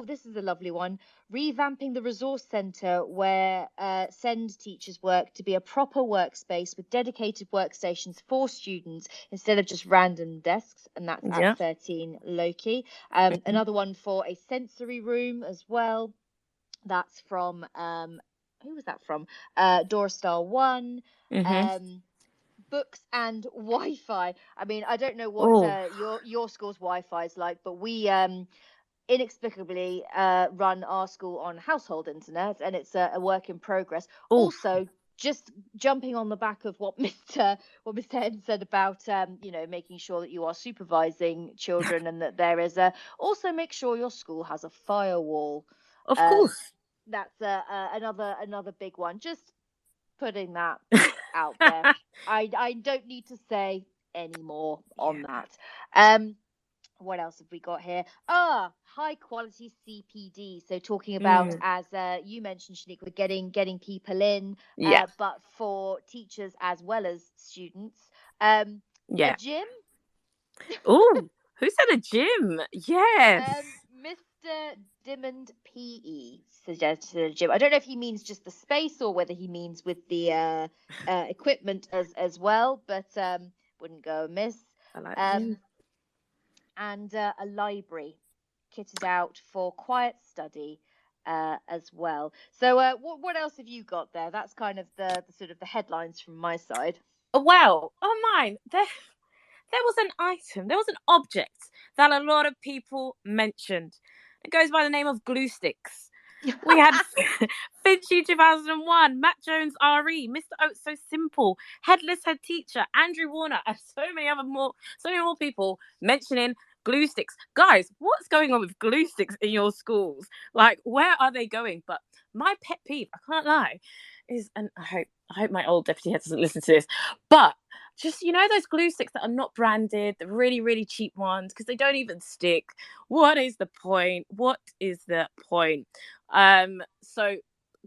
Speaker 2: This is a lovely one. Revamping the resource centre where SEND teachers work to be a proper workspace with dedicated workstations for students instead of just random desks, and that's at 13 Loki. Another one for a sensory room as well. That's from who was that from? Dora Star One. Books and Wi-Fi. I mean, I don't know what your school's Wi-Fi is like, but we inexplicably run our school on household internet, and it's a work in progress. Also, just jumping on the back of what Mr. Henn said about making sure that you are supervising children, and that there is also make sure your school has a firewall.
Speaker 3: Of course,
Speaker 2: that's another big one. Just putting that out there. I don't need to say any more on that. What else have we got here? High quality CPD. So talking about, as you mentioned, Shaniqua, getting people in, but for teachers as well as students. A gym.
Speaker 3: Who said a gym? Yes.
Speaker 2: Mr. Diamond PE suggested a gym. I don't know if he means just the space or whether he means with the equipment as well, but wouldn't go amiss.
Speaker 3: I like
Speaker 2: and a library kitted out for quiet study as well. So what else have you got there? That's kind of the sort of the headlines from my side.
Speaker 3: Well, on mine, there was an item, there was an object that a lot of people mentioned. It goes by the name of glue sticks. We had Finchy 2001, Matt Jones RE, Mr. Oates So Simple, Headless Head Teacher, Andrew Warner, and so many more people mentioning glue sticks. Guys, what's going on with glue sticks in your schools? Like, where are they going? But my pet peeve, I can't lie, is, and I hope my old deputy head doesn't listen to this, but just, those glue sticks that are not branded, the really, really cheap ones, because they don't even stick. What is the point? So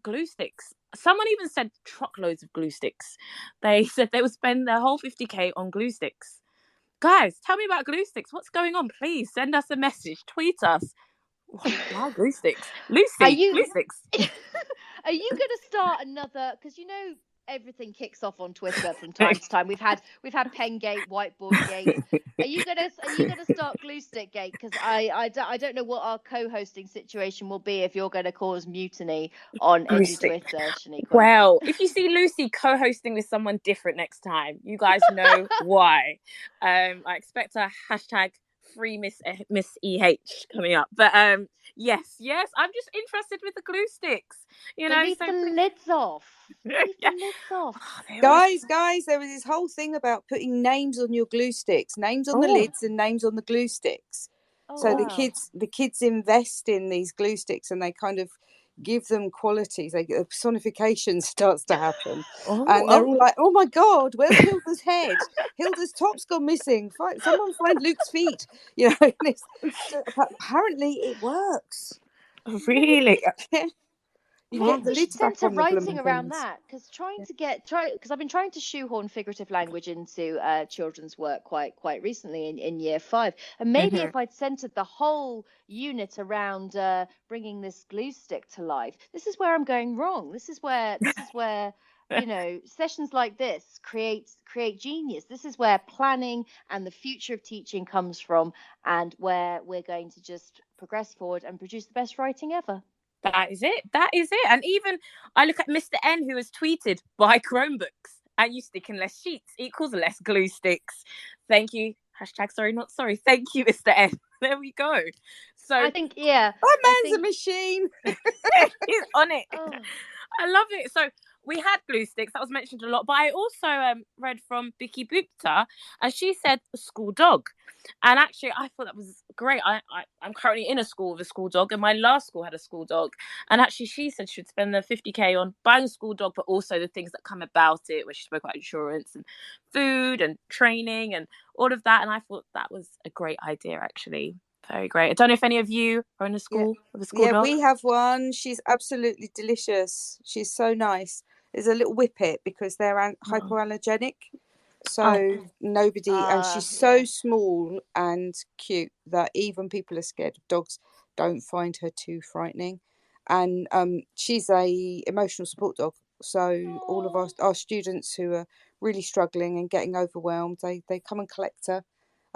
Speaker 3: glue sticks. Someone even said truckloads of glue sticks. They said they would spend their whole 50k on glue sticks. Guys, tell me about glue sticks. What's going on? Please send us a message. Tweet us. Why glue sticks? Lucy, glue sticks.
Speaker 2: Are you going to start another? Because everything kicks off on Twitter from time to time. We've had Pengate, Whiteboard Gate. Are you gonna start Glue Stick Gate? Because I don't know what our co-hosting situation will be if you're going to cause mutiny on Edu Twitter, Shaniqua.
Speaker 3: Well, if you see Lucy co-hosting with someone different next time, you guys know why. I expect a hashtag free Miss EH coming up, but yes, I'm just interested with the glue sticks.
Speaker 2: Leave the lids off. Leave the lids off.
Speaker 4: Guys, there was this whole thing about putting names on your glue sticks, names on the lids and names on the glue sticks. The kids invest in these glue sticks and they kind of give them qualities. Personification starts to happen, and they're all like, "Oh my God, where's Hilda's head? Hilda's top's gone missing. Someone find Luke's feet." Apparently it works.
Speaker 3: Really?
Speaker 2: We should center writing around that, because because I've been trying to shoehorn figurative language into children's work quite recently in year 5, and maybe if I'd centered the whole unit around bringing this glue stick to life. This is where I'm going wrong. This is where sessions like this create genius. This is where planning and the future of teaching comes from, and where we're going to just progress forward and produce the best writing ever.
Speaker 3: That is it. And even I look at Mr. N, who has tweeted, buy Chromebooks and you stick in less sheets equals less glue sticks. Thank you. Hashtag sorry, not sorry. Thank you, Mr. N. There we go. So
Speaker 2: I think,
Speaker 4: a machine.
Speaker 3: He's on it.
Speaker 2: Oh.
Speaker 3: I love it. So we had glue sticks. That was mentioned a lot. But I also read from Biki Bupta, and she said a school dog. And actually, I thought that was great. I'm currently in a school with a school dog, and my last school had a school dog. And actually, she said she would spend the 50k on buying a school dog, but also the things that come about it, where she spoke about insurance and food and training and all of that. And I thought that was a great idea, actually. Very great. I don't know if any of you are in a school with a school dog.
Speaker 4: We have one. She's absolutely delicious. She's so nice. There's a little whippet because they're hypoallergenic. So nobody, and she's so small and cute that even people are scared of dogs. Don't find her too frightening. And she's a emotional support dog. So all of our students who are really struggling and getting overwhelmed, they come and collect her.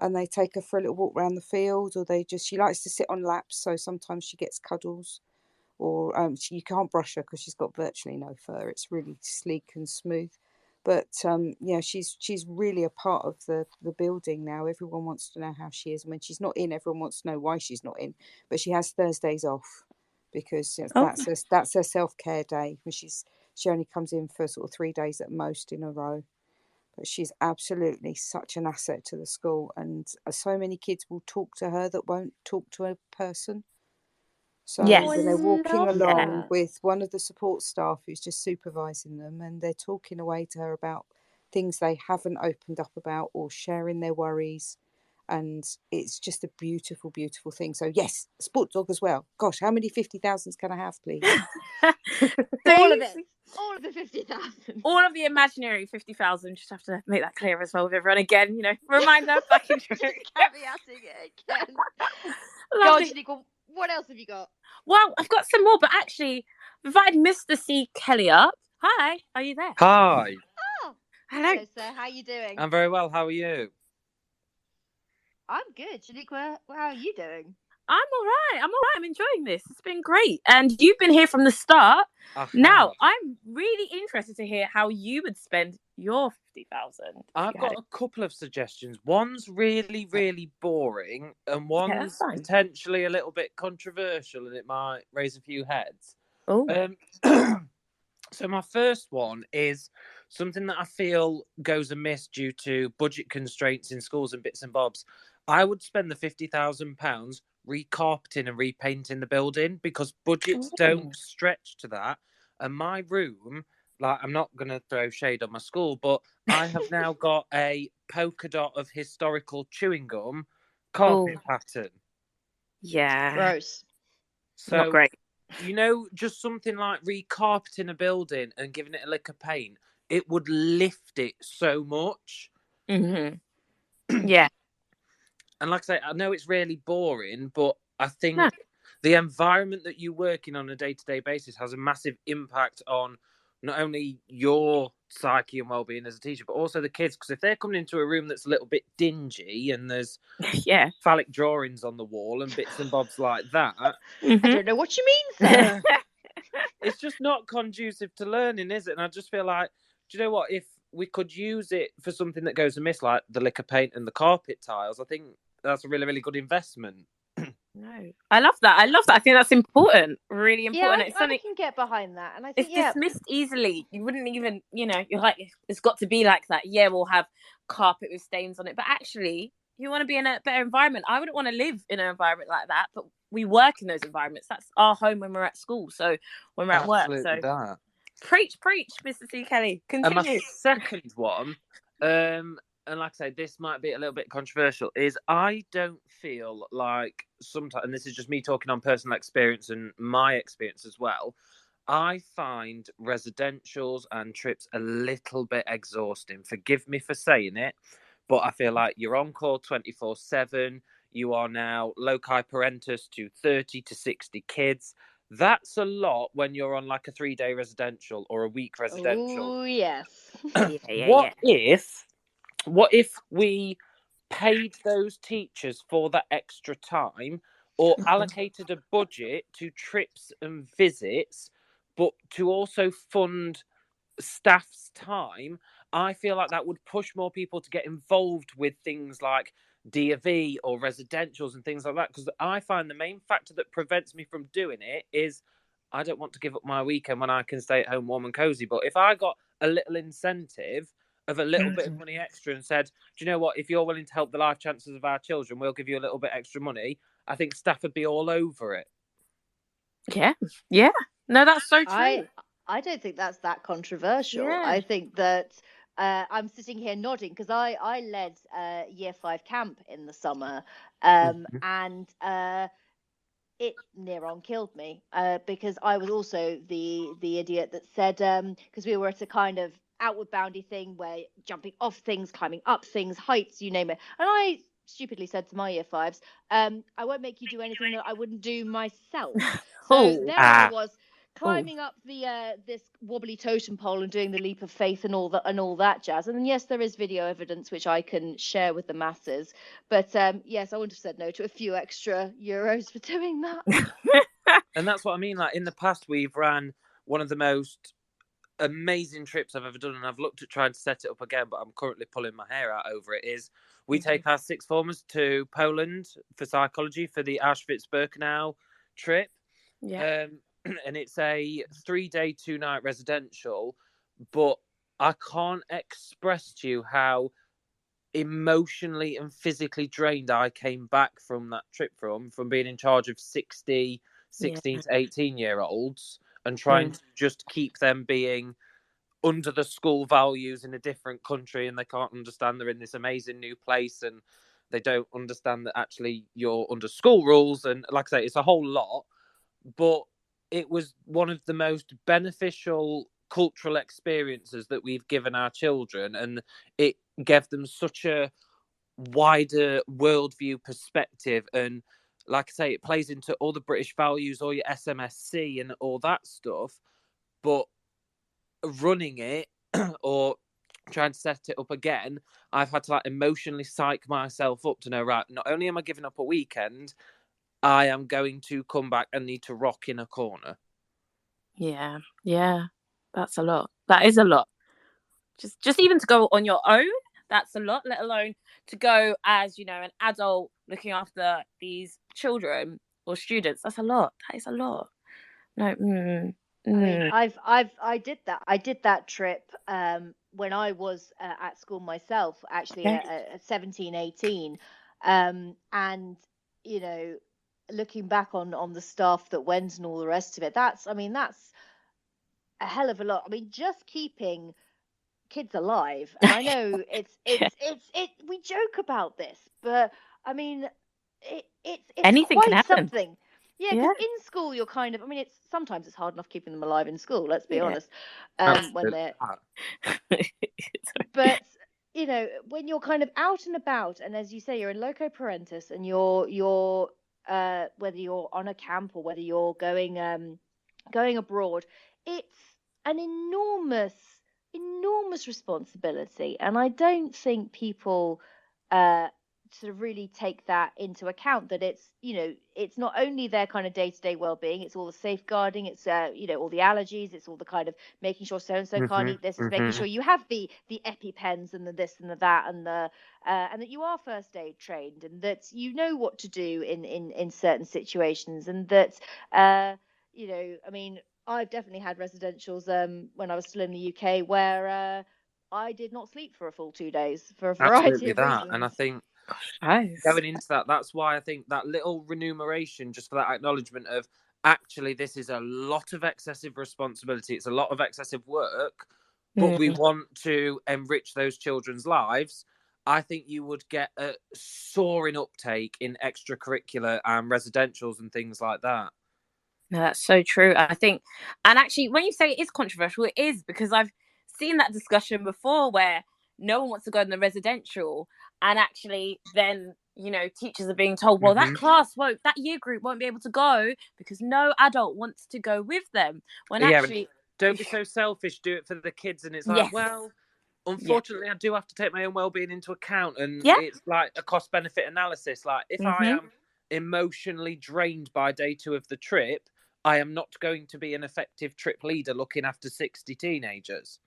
Speaker 4: And they take her for a little walk around the field, or she likes to sit on laps. So sometimes she gets cuddles, or you can't brush her because she's got virtually no fur. It's really sleek and smooth. But she's really a part of the building now. Everyone wants to know how she is. And when she's not in, everyone wants to know why she's not in. But she has Thursdays off because that's her self-care day. When she only comes in for sort of 3 days at most in a row. But she's absolutely such an asset to the school, and so many kids will talk to her that won't talk to a person. So they're walking along with one of the support staff who's just supervising them, and they're talking away to her about things they haven't opened up about or sharing their worries. And it's just a beautiful, beautiful thing. So yes, sport dog as well. Gosh, how many 50,000s can I have, please?
Speaker 2: All of it. All of the 50,000.
Speaker 3: All of the imaginary 50,000. Just have to make that clear as well with everyone again. Reminder back into
Speaker 2: caveating it again. God, Shaniqua, what else have you got?
Speaker 3: Well, I've got some more, but actually, I've invited Mr. C. Kelly up. Hi, are you there?
Speaker 6: Hi.
Speaker 2: Oh,
Speaker 3: hello,
Speaker 2: sir. How are you doing?
Speaker 6: I'm very well. How are you?
Speaker 2: I'm good. Shaniqua, how are you doing?
Speaker 3: I'm all right. I'm enjoying this. It's been great. And you've been here from the start. Now, I'm really interested to hear how you would spend your 50,000.
Speaker 6: I've got a couple of suggestions. One's really, really boring, and one's potentially a little bit controversial, and it might raise a few heads. So my first one is something that I feel goes amiss due to budget constraints in schools and bits and bobs. I would spend the £50,000 recarpeting and repainting the building because budgets don't stretch to that. And my room, like, I'm not going to throw shade on my school, but I have now got a polka dot of historical chewing gum carpet pattern.
Speaker 3: Yeah.
Speaker 2: Gross.
Speaker 6: So,
Speaker 3: not great.
Speaker 6: Just something like recarpeting a building and giving it a lick of paint, it would lift it so much.
Speaker 3: Mm-hmm. Yeah.
Speaker 6: And like I say, I know it's really boring, but I think the environment that you work in on a day-to-day basis has a massive impact on not only your psyche and well-being as a teacher, but also the kids. Because if they're coming into a room that's a little bit dingy and there's phallic drawings on the wall and bits and bobs like that,
Speaker 2: I don't know what you mean, sir.
Speaker 6: It's just not conducive to learning, is it? And I just feel like, do you know what? If we could use it for something that goes amiss, like the lick of paint and the carpet tiles, I think that's a really, really good investment.
Speaker 3: No, I love that. I think that's important, really important.
Speaker 2: Yeah,
Speaker 3: It's something
Speaker 2: I can get behind that, and I think
Speaker 3: it's dismissed easily. You wouldn't even, you're like, it's got to be like that. Yeah, we'll have carpet with stains on it, but actually, you want to be in a better environment. I wouldn't want to live in an environment like that, but we work in those environments. That's our home when we're at school. So when we're at work, so
Speaker 6: that.
Speaker 3: Preach, Mr. C. Kelly. Continue.
Speaker 6: And my second one, and like I say, this might be a little bit controversial, is I don't feel like sometimes, and this is just me talking on personal experience and my experience as well, I find residentials and trips a little bit exhausting. Forgive me for saying it, but I feel like you're on call 24/7. You are now loci parentis to 30 to 60 kids. That's a lot when you're on like a 3-day residential or a week residential.
Speaker 2: Oh, yes.
Speaker 6: What if we paid those teachers for that extra time, or allocated a budget to trips and visits, but to also fund staff's time? I feel like that would push more people to get involved with things like D&V or residentials and things like that, because I find the main factor that prevents me from doing it is I don't want to give up my weekend when I can stay at home warm and cozy. But if I got a little incentive of a little bit of money extra and said, do you know what, if you're willing to help the life chances of our children, we'll give you a little bit extra money, I think staff would be all over it.
Speaker 3: Yeah. No, that's so true.
Speaker 2: I don't think that's that controversial.
Speaker 3: Yeah.
Speaker 2: I think that I'm sitting here nodding because I led Year 5 camp in the summer, and it near on killed me because I was also the idiot that said, because we were at a kind of outward boundy thing where jumping off things, climbing up things, heights, you name it, and I stupidly said to my Year 5s, I won't make you do anything that I wouldn't do myself. So there I was, climbing up the this wobbly totem pole and doing the leap of faith and all that jazz. And yes, there is video evidence which I can share with the masses. But yes, I wouldn't have said no to a few extra euros for doing that.
Speaker 6: And that's what I mean. Like in the past, we've ran one of the most amazing trips I've ever done, and I've looked at trying to set it up again, but I'm currently pulling my hair out over it. Is we take our sixth formers to Poland for psychology for the Auschwitz-Birkenau trip.
Speaker 3: Yeah.
Speaker 6: And it's a 3-day, 2-night residential, but I can't express to you how emotionally and physically drained I came back from that trip from being in charge of 16 to 18-year-olds and trying to just keep them being under the school values in a different country, and they can't understand they're in this amazing new place, and they don't understand that actually you're under school rules. And like I say, it's a whole lot, but it was one of the most beneficial cultural experiences that we've given our children, and it gave them such a wider worldview perspective. And like I say, it plays into all the British values, all your SMSC and all that stuff. But running it or trying to set it up again, I've had to like emotionally psych myself up to know, right, not only am I giving up a weekend, I am going to come back and need to rock in a corner.
Speaker 3: Yeah. That's a lot. That is a lot. Just even to go on your own, that's a lot, let alone to go as, an adult looking after these children or students. That's a lot. That is a lot. No.
Speaker 2: I mean, I did that. I did that trip when I was at school myself, actually at 17, 18. And, looking back on the staff that went and all the rest of it, that's a hell of a lot. I mean, just keeping kids alive, and I know it's we joke about this, but I mean, it's
Speaker 3: anything can
Speaker 2: quite
Speaker 3: happen.
Speaker 2: something. Yeah, because in school you're kind of, I mean, sometimes it's hard enough keeping them alive in school, let's be honest, when they're but you know, when you're kind of out and about, and as you say, you're in loco parentis, and you're whether you're on a camp or whether you're going abroad, it's an enormous responsibility, and I don't think people sort of really take that into account, that it's, you know, it's not only their kind of day-to-day well-being, it's all the safeguarding, it's you know, all the allergies, it's all the kind of making sure so and so can't eat this, it's making sure you have the EpiPens and the this and the that and the and that you are first aid trained, and that you know what to do in certain situations, and that you know, I mean, I've definitely had residentials when I was still in the UK where I did not sleep for a full 2 days for a variety of reasons.
Speaker 6: And I think going into that, that's why I think that little remuneration, just for that acknowledgement of, actually, this is a lot of excessive responsibility, it's a lot of excessive work, but we want to enrich those children's lives. I think you would get a soaring uptake in extracurricular and residentials and things like that.
Speaker 3: No, that's so true. I think, and actually, when you say it is controversial, it is, because I've seen that discussion before where no one wants to go in the residential, and actually then, you know, teachers are being told, well, that year group won't be able to go because no adult wants to go with them. When actually,
Speaker 6: don't be so selfish, do it for the kids. And it's like, well, unfortunately, I do have to take my own well-being into account, and it's like a cost-benefit analysis. Like, if I am emotionally drained by day 2 of the trip, I am not going to be an effective trip leader looking after 60 teenagers.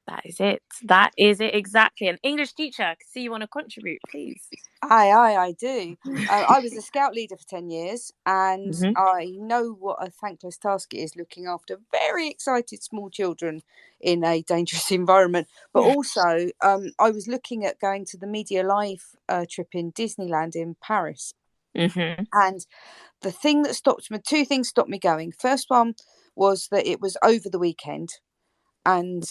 Speaker 3: That is it exactly. An English teacher, I can see you want to contribute, please.
Speaker 4: I do. I was a scout leader for 10 years, and I know what a thankless task it is looking after very excited small children in a dangerous environment. But also, I was looking at going to the Media Live trip in Disneyland in Paris. And the thing that stopped me, 2 things stopped me going. First one was that it was over the weekend. And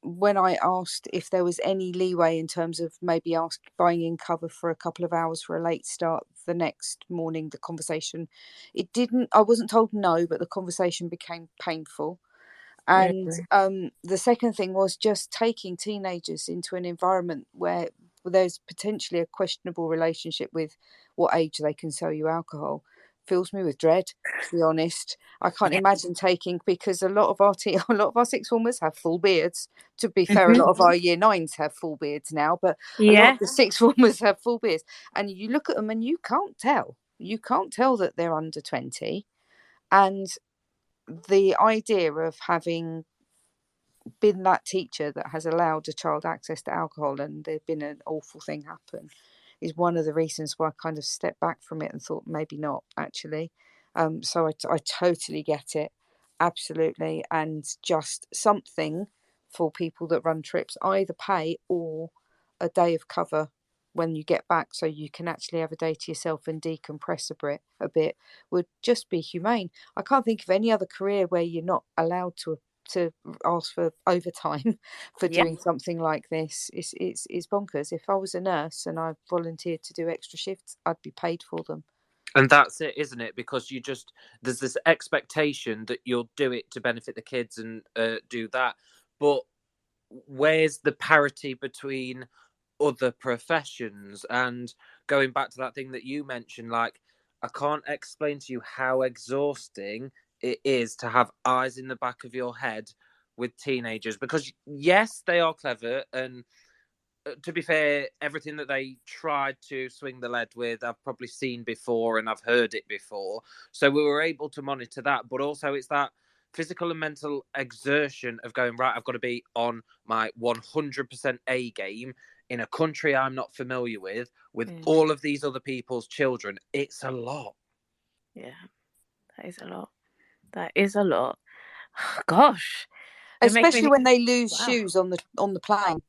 Speaker 4: when I asked if there was any leeway in terms of maybe buying in cover for a couple of hours for a late start the next morning, the conversation, I wasn't told no, but the conversation became painful. And the second thing was just taking teenagers into an environment where there's potentially a questionable relationship with what age they can sell you alcohol. Fills me with dread, to be honest. I can't imagine taking, because a lot of our sixth formers have full beards. To be fair, a lot of our year 9s have full beards now, but a lot of the sixth formers have full beards. And you look at them and you can't tell. You can't tell that they're under 20. And the idea of having been that teacher that has allowed a child access to alcohol and there's been an awful thing happen is one of the reasons why I kind of stepped back from it and thought maybe not, actually. So I totally get it, absolutely. And just something for people that run trips, either pay or a day of cover when you get back, so you can actually have a day to yourself and decompress a bit would just be humane. I can't think of any other career where you're not allowed to ask for overtime for doing something like this. It's bonkers. If I was a nurse and I volunteered to do extra shifts, I'd be paid for them.
Speaker 6: And that's it, isn't it? Because there's this expectation that you'll do it to benefit the kids and do that. But where's the parity between other professions? And going back to that thing that you mentioned, like, I can't explain to you how exhausting it is to have eyes in the back of your head with teenagers, because yes, they are clever, and to be fair, everything that they tried to swing the lead with, I've probably seen before and I've heard it before. So we were able to monitor that, but also it's that physical and mental exertion of going, right, I've got to be on my 100% A game in a country I'm not familiar with all of these other people's children. It's a lot.
Speaker 3: Yeah, that is a lot. That is a lot. Gosh.
Speaker 4: Especially when they lose shoes on the plane.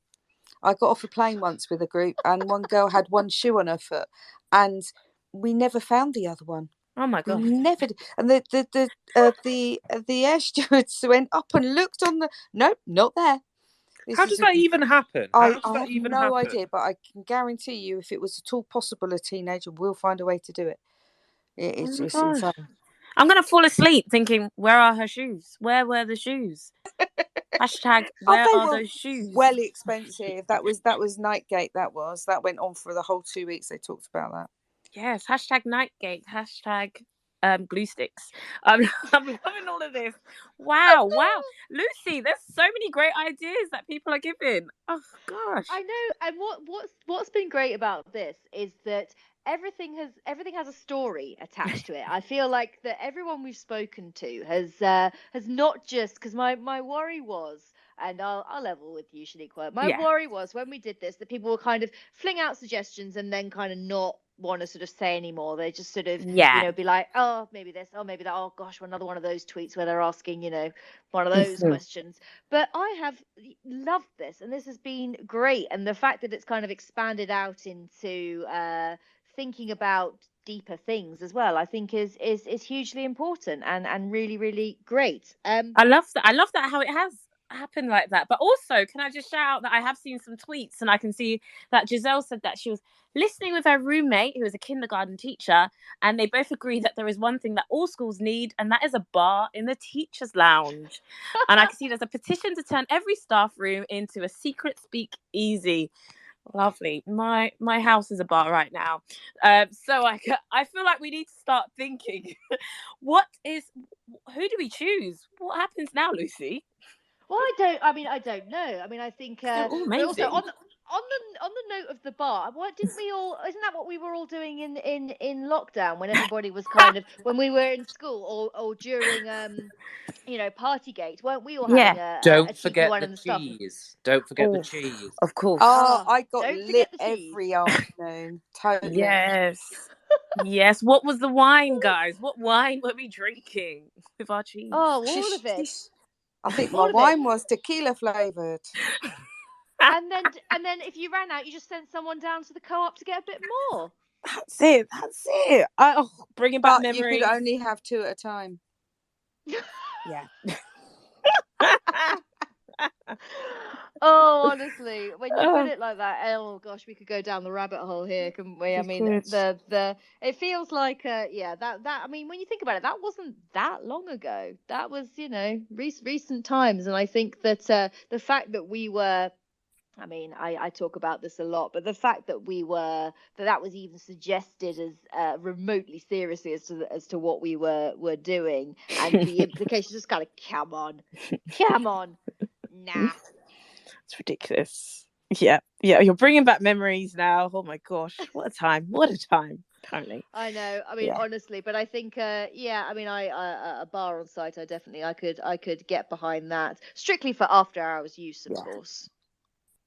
Speaker 4: I got off a plane once with a group and one girl had one shoe on her foot and we never found the other one.
Speaker 3: Oh my god!
Speaker 4: Never. And the air stewards went up and looked on the. Nope, not there.
Speaker 6: How does that even happen?
Speaker 4: I have no idea, but I can guarantee you, if it was at all possible, a teenager will find a way to do it. It's just insane.
Speaker 3: I'm gonna fall asleep thinking, where are her shoes? Where were the shoes? Hashtag, where are those shoes?
Speaker 4: Well expensive. That was Nightgate. That went on for the whole 2 weeks. They talked about that.
Speaker 3: Yes. Hashtag Nightgate. Hashtag glue sticks. I'm loving all of this. Wow, Lucy, there's so many great ideas that people are giving. Oh gosh,
Speaker 2: I know. And what's been great about this is that everything has a story attached to it. I feel like that everyone we've spoken to has not just, because my worry was, and I'll level with you, Shaniqua. My worry was when we did this that people will kind of fling out suggestions and then kind of not want to sort of say anymore. They just sort of be like, oh, maybe this, oh, maybe that, oh gosh, another one of those tweets where they're asking one of those questions. But I have loved this, and this has been great, and the fact that it's kind of expanded out into thinking about deeper things as well, I think is hugely important and really, really great.
Speaker 3: I love that how it has happened like that. But also, can I just shout out that I have seen some tweets, and I can see that Giselle said that she was listening with her roommate, who is a kindergarten teacher, and they both agree that there is one thing that all schools need, and that is a bar in the teachers' lounge. And I can see there's a petition to turn every staff room into a secret speak easy. Lovely. My house is a bar right now. So I feel like we need to start thinking, who do we choose? What happens now, Lucy?
Speaker 2: Well, I don't know. I mean, I think but also on the note of the bar, isn't that what we were all doing in lockdown, when everybody was kind of, when we were in school or during Partygate, weren't we all having
Speaker 6: Don't forget the cheese. Don't forget the cheese.
Speaker 3: Of course.
Speaker 4: Oh, I got lit every afternoon. Totally.
Speaker 3: Yes. What was the wine, guys? What wine were we drinking with our cheese?
Speaker 2: Oh, all of it.
Speaker 4: I think my wine was tequila flavored.
Speaker 2: And then if you ran out, you just sent someone down to the co-op to get a bit more.
Speaker 3: That's it. Bringing back memories.
Speaker 4: You could only have 2 at a time.
Speaker 3: Yeah.
Speaker 2: Oh, honestly, when you put it like that, oh gosh, we could go down the rabbit hole here, couldn't we? I mean, it feels like that I mean, when you think about it, that wasn't that long ago. That was recent times, and I think that the fact that we were, I mean, I talk about this a lot, but the fact that that was even suggested as remotely seriously as to what we were doing, and the implications, just kind of come on, nah.
Speaker 3: It's ridiculous. Yeah, you're bringing back memories now. Oh my gosh, what a time! Totally.
Speaker 2: I know. I mean, honestly, but I think, I mean, a bar on site, I could get behind that, strictly for after hours use, of course.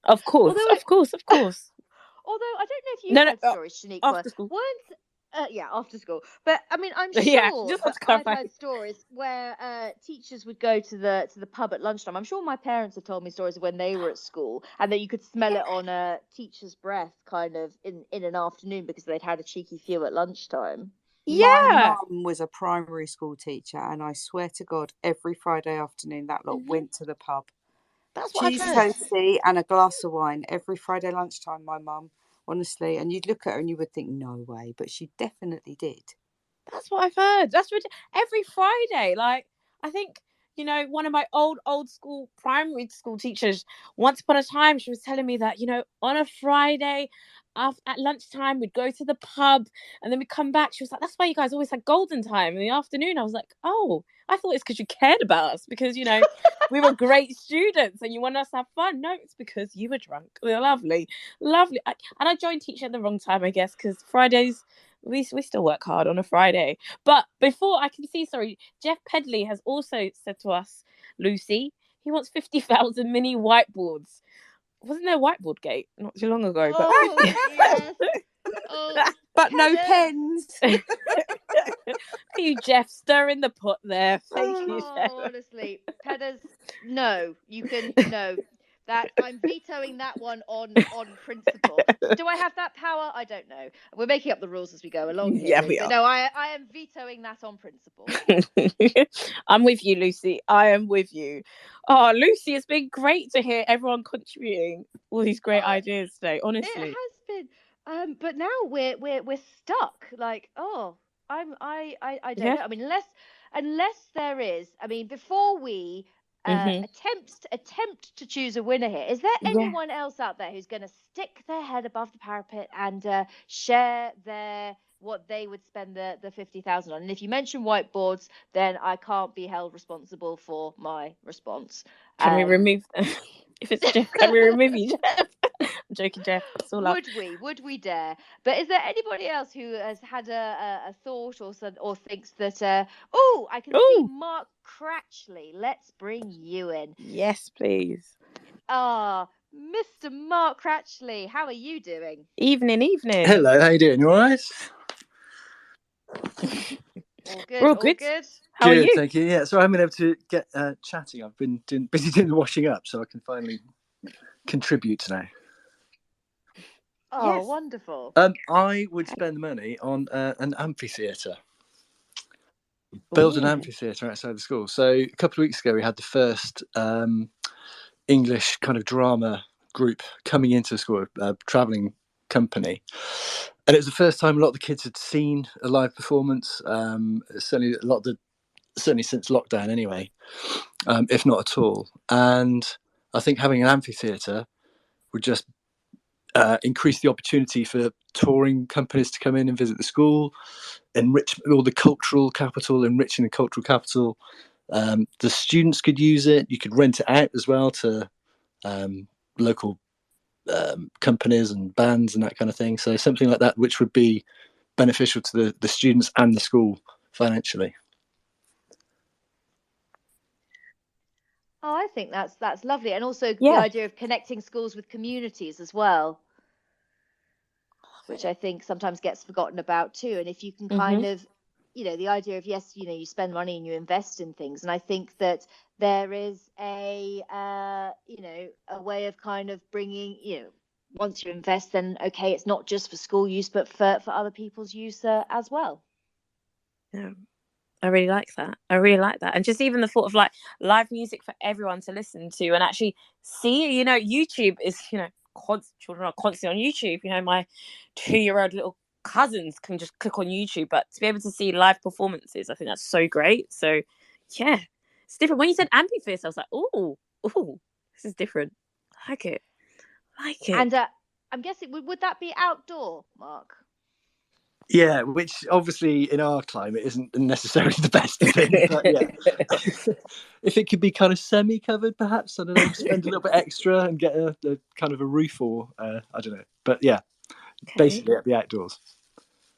Speaker 3: Of course. Although
Speaker 2: I don't know if you've heard stories, Shaniqua.
Speaker 3: After school.
Speaker 2: After school. But I mean, I'm sure I've heard stories where teachers would go to the pub at lunchtime. I'm sure my parents have told me stories of when they were at school, and that you could smell it on a teacher's breath kind of in an afternoon, because they'd had a cheeky few at lunchtime.
Speaker 4: My mum was a primary school teacher, and I swear to God, every Friday afternoon that lot went to the pub.
Speaker 3: That's what
Speaker 4: cheese toasty and a glass of wine every Friday lunchtime, my mum, honestly. And you'd look at her and you would think, no way, but she definitely did.
Speaker 3: That's what I've heard. That's every Friday. Like, I think, one of my old school primary school teachers, once upon a time, she was telling me that, on a Friday at lunchtime, we'd go to the pub and then we'd come back. She was like, that's why you guys always had golden time in the afternoon. I was like, oh, I thought it's because you cared about us, because, we were great students and you wanted us to have fun. No, it's because you were drunk. They're lovely. And I joined teaching at the wrong time, I guess, because Fridays, we still work hard on a Friday. But before I can see, Jeff Pedley has also said to us, Lucy, he wants 50,000 mini whiteboards. Wasn't there whiteboard gate not too long ago?
Speaker 2: Yes.
Speaker 4: But no pens.
Speaker 3: You, Jeff, stir in the pot there. Thank you, Jeff.
Speaker 2: Honestly, Pedders, no, you can no. That I'm vetoing that one on principle. Do I have that power? I don't know. We're making up the rules as we go along here.
Speaker 3: Yeah, we
Speaker 2: but
Speaker 3: are.
Speaker 2: no, I am vetoing that on principle.
Speaker 3: I'm with you, Lucy. I am with you. Oh, Lucy, it's been great to hear everyone contributing all these great ideas today. Honestly,
Speaker 2: it has been. But now we're stuck. Like, I don't know. I mean, unless there is. I mean, before we attempt to choose a winner here, is there anyone else out there who's going to stick their head above the parapet and share what they would spend the 50,000 on? And if you mention whiteboards, then I can't be held responsible for my response.
Speaker 3: Can we remove if it's Jeff? Can we remove you, Jeff? I'm joking, Jeff. It's all
Speaker 2: would we dare? But is there anybody else who has had a thought or thinks that I can see Mark Cratchley. Let's bring you in.
Speaker 3: Yes, please.
Speaker 2: Mr. Mark Cratchley, how are you doing?
Speaker 3: Evening.
Speaker 7: Hello, how you doing? You all right?
Speaker 2: All good. All good.
Speaker 3: How are you?
Speaker 7: Thank you. Yeah, so I haven't been able to get chatting. I've been busy doing the washing up, so I can finally contribute today.
Speaker 2: Oh, yes. Wonderful.
Speaker 7: I would spend money on an amphitheatre. Build an amphitheatre outside the school. So a couple of weeks ago, we had the first English kind of drama group coming into the school, a travelling company. And it was the first time a lot of the kids had seen a live performance. Certainly since lockdown anyway, if not at all. And I think having an amphitheatre would just increase the opportunity for touring companies to come in and visit the school, enrich all the cultural capital, enriching the cultural capital. The students could use it. You could rent it out as well to local companies and bands and that kind of thing. So something like that, which would be beneficial to the students and the school financially.
Speaker 2: Oh, I think that's lovely, and also the idea of connecting schools with communities as well, which I think sometimes gets forgotten about too. And if you can kind of, the idea of you spend money and you invest in things, and I think that there is a way of kind of bringing, once you invest, then okay, it's not just for school use, but for other people's use as well.
Speaker 3: Yeah. I really like that. And just even the thought of like live music for everyone to listen to and actually see, YouTube is, children are constantly on YouTube. My 2-year-old little cousins can just click on YouTube, but to be able to see live performances, I think that's so great. So yeah, it's different. When you said amphitheatre, I was like, oh, this is different. I like it.
Speaker 2: And I'm guessing, would that be outdoor, Mark?
Speaker 7: Yeah, which obviously in our climate isn't necessarily the best thing. But yeah, if it could be kind of semi-covered, perhaps, I don't know, spend a little bit extra and get a kind of a roof or I don't know. But yeah, basically it'd be outdoors.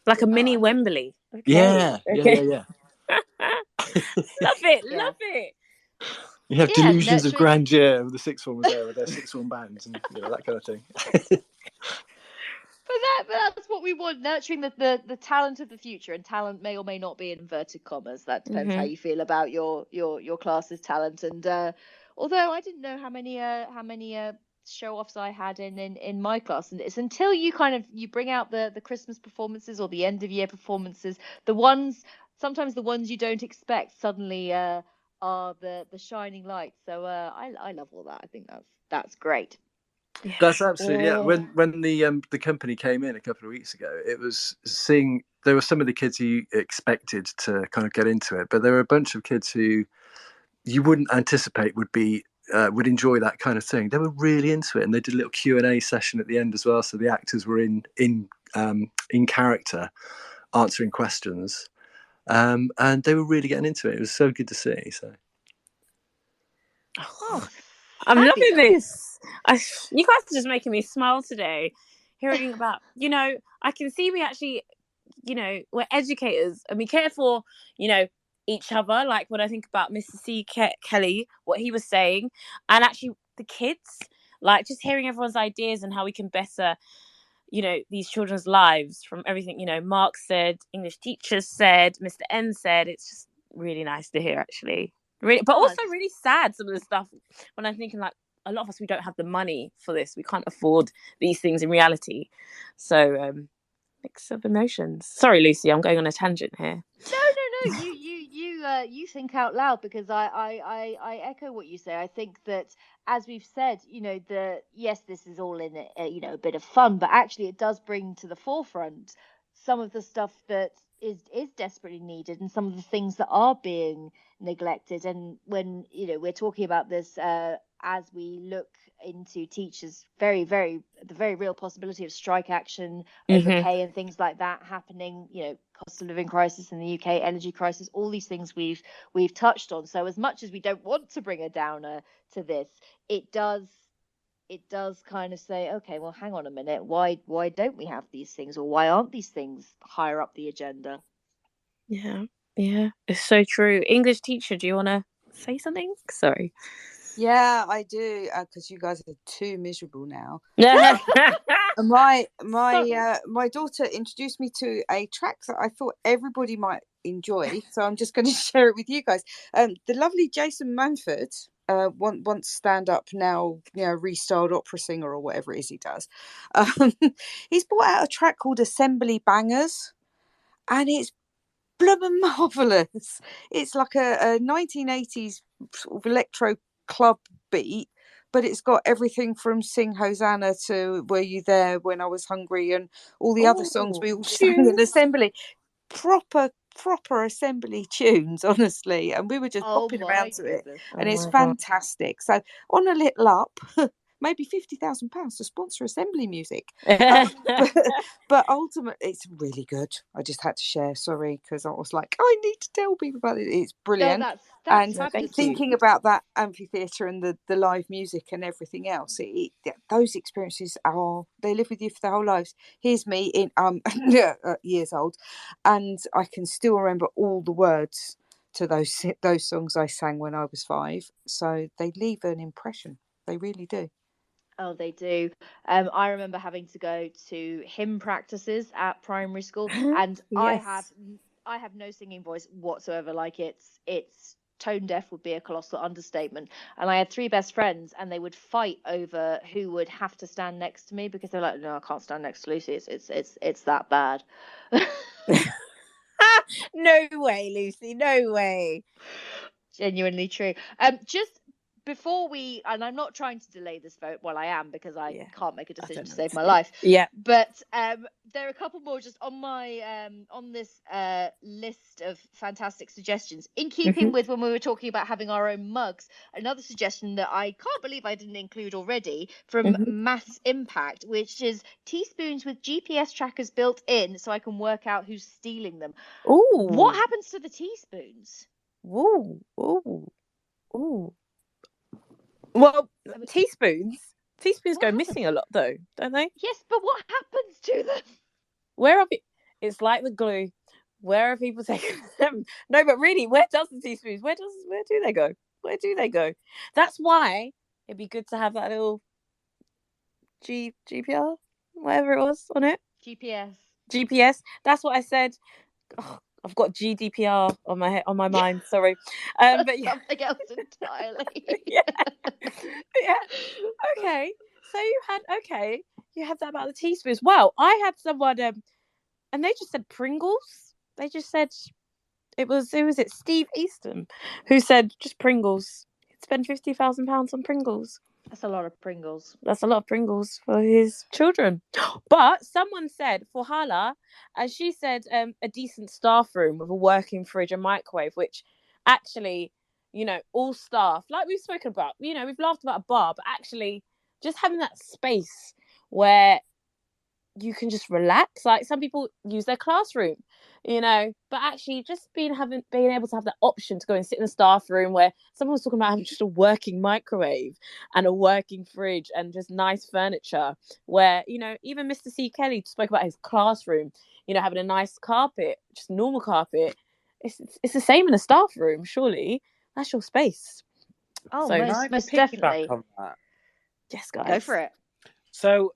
Speaker 3: Like a mini Wembley.
Speaker 7: Okay. Yeah.
Speaker 3: Love it.
Speaker 7: You have delusions of grandeur with the sixth formers there with their sixth form bands and that kind of thing.
Speaker 2: But that's what we want, nurturing the talent of the future, and talent may or may not be in inverted commas. That depends how you feel about your class's talent. And although I didn't know how many show offs I had in my class, and it's until you bring out the Christmas performances or the end of year performances, sometimes the ones you don't expect suddenly are the shining light. So I love all that. I think that's great.
Speaker 7: That's absolutely When the company came in a couple of weeks ago, it was there were some of the kids who expected to kind of get into it, but there were a bunch of kids who you wouldn't anticipate would enjoy that kind of thing. They were really into it, and they did a little Q&A session at the end as well. So the actors were in character, answering questions, and they were really getting into it. It was so good to see. So,
Speaker 3: I'm loving this. You guys are just making me smile today, hearing about, I can see we actually, we're educators and we care for, each other. Like when I think about Mr. C. Kelly, what he was saying, and actually the kids, like just hearing everyone's ideas and how we can better, these children's lives from everything, Mark said, English teachers said, Mr. N said. It's just really nice to hear, actually. Really, but also really sad, some of the stuff when I'm thinking like, a lot of us, we don't have the money for this. We can't afford these things in reality. So mix of emotions. Sorry, Lucy, I'm going on a tangent here.
Speaker 2: No. You think out loud, because I echo what you say. I think that, as we've said, yes, this is all in a bit of fun, but actually it does bring to the forefront some of the stuff that is desperately needed, and some of the things that are being neglected. And when we're talking about this, as we look into teachers, the very real possibility of strike action over pay and things like that happening, cost of living crisis in the UK, energy crisis, all these things we've touched on. So as much as we don't want to bring a downer to this, it does kind of say, okay, well, hang on a minute, why don't we have these things, or why aren't these things higher up the agenda?
Speaker 3: Yeah, it's so true. English teacher, do you want to say something? Sorry.
Speaker 4: Yeah, I do, because you guys are too miserable now.
Speaker 3: Yeah.
Speaker 4: My daughter introduced me to a track that I thought everybody might enjoy, so I'm just going to share it with you guys. The lovely Jason Manford, once stand up, now restyled opera singer or whatever it is he does. He's brought out a track called Assembly Bangers, and it's bloomin' marvelous. It's like a 1980s sort of electro club beat, but it's got everything from Sing Hosanna to Were You There When I Was Hungry, and all the other songs we all sang in assembly. Proper assembly tunes, honestly, and we were just popping around to it, and it's fantastic. So on a little up, maybe £50,000 to sponsor assembly music, but ultimately it's really good. I just had to share, sorry, because I was like, I need to tell people about it. It's brilliant.
Speaker 2: No,
Speaker 4: that's
Speaker 2: and
Speaker 4: thinking about that amphitheatre and the live music and everything else, those experiences they live with you for their whole lives. Here's me in years old, and I can still remember all the words to those songs I sang when I was 5. So they leave an impression. They really do.
Speaker 2: Oh, they do. I remember having to go to hymn practices at primary school, and
Speaker 3: Yes.
Speaker 2: I have no singing voice whatsoever. Like, it's tone deaf would be a colossal understatement. And I had 3 best friends, and they would fight over who would have to stand next to me, because they're like, no, I can't stand next to Lucy. It's that bad.
Speaker 3: No way, Lucy. No way.
Speaker 2: Genuinely true. Just before and I'm not trying to delay this vote, well, I am, because I can't make a decision to save my life.
Speaker 3: Yeah.
Speaker 2: But there are a couple more just on my on this list of fantastic suggestions, in keeping with when we were talking about having our own mugs. Another suggestion that I can't believe I didn't include already, from Mass Impact, which is teaspoons with GPS trackers built in, so I can work out who's stealing them.
Speaker 3: Ooh.
Speaker 2: What happens to the teaspoons?
Speaker 3: Ooh. Well, teaspoons go missing a lot, though, don't they?
Speaker 2: Yes, but what happens to them?
Speaker 3: Where are it's like the glue. Where are people taking them? No, but really, where does the teaspoons? Where do they go? Where do they go? That's why it'd be good to have that little GPR, whatever it was on it. GPS. That's what I said. Oh, I've got GDPR on my mind. Sorry, but yeah,
Speaker 2: something else entirely.
Speaker 3: yeah. Okay, so you had that about the teaspoons. Wow, I had someone, and they just said Pringles. They just said it was Steve Easton who said just Pringles. He'd spend £50,000 on Pringles.
Speaker 2: That's a lot of Pringles.
Speaker 3: That's a lot of Pringles for his children. But someone said for Hala, and she said a decent staff room with a working fridge and microwave, which actually, all staff, like we've spoken about, we've laughed about a bar, but actually just having that space where you can just relax. Like, some people use their classroom, but actually just being able to have that option to go and sit in the staff room, where someone was talking about having just a working microwave and a working fridge and just nice furniture, where, even Mr. C. Kelly spoke about his classroom, having a nice carpet, just normal carpet. It's the same in a staff room, surely. That's your space.
Speaker 2: Oh,
Speaker 3: so
Speaker 2: most definitely.
Speaker 6: On that.
Speaker 3: Yes, guys.
Speaker 2: Go for it.
Speaker 6: So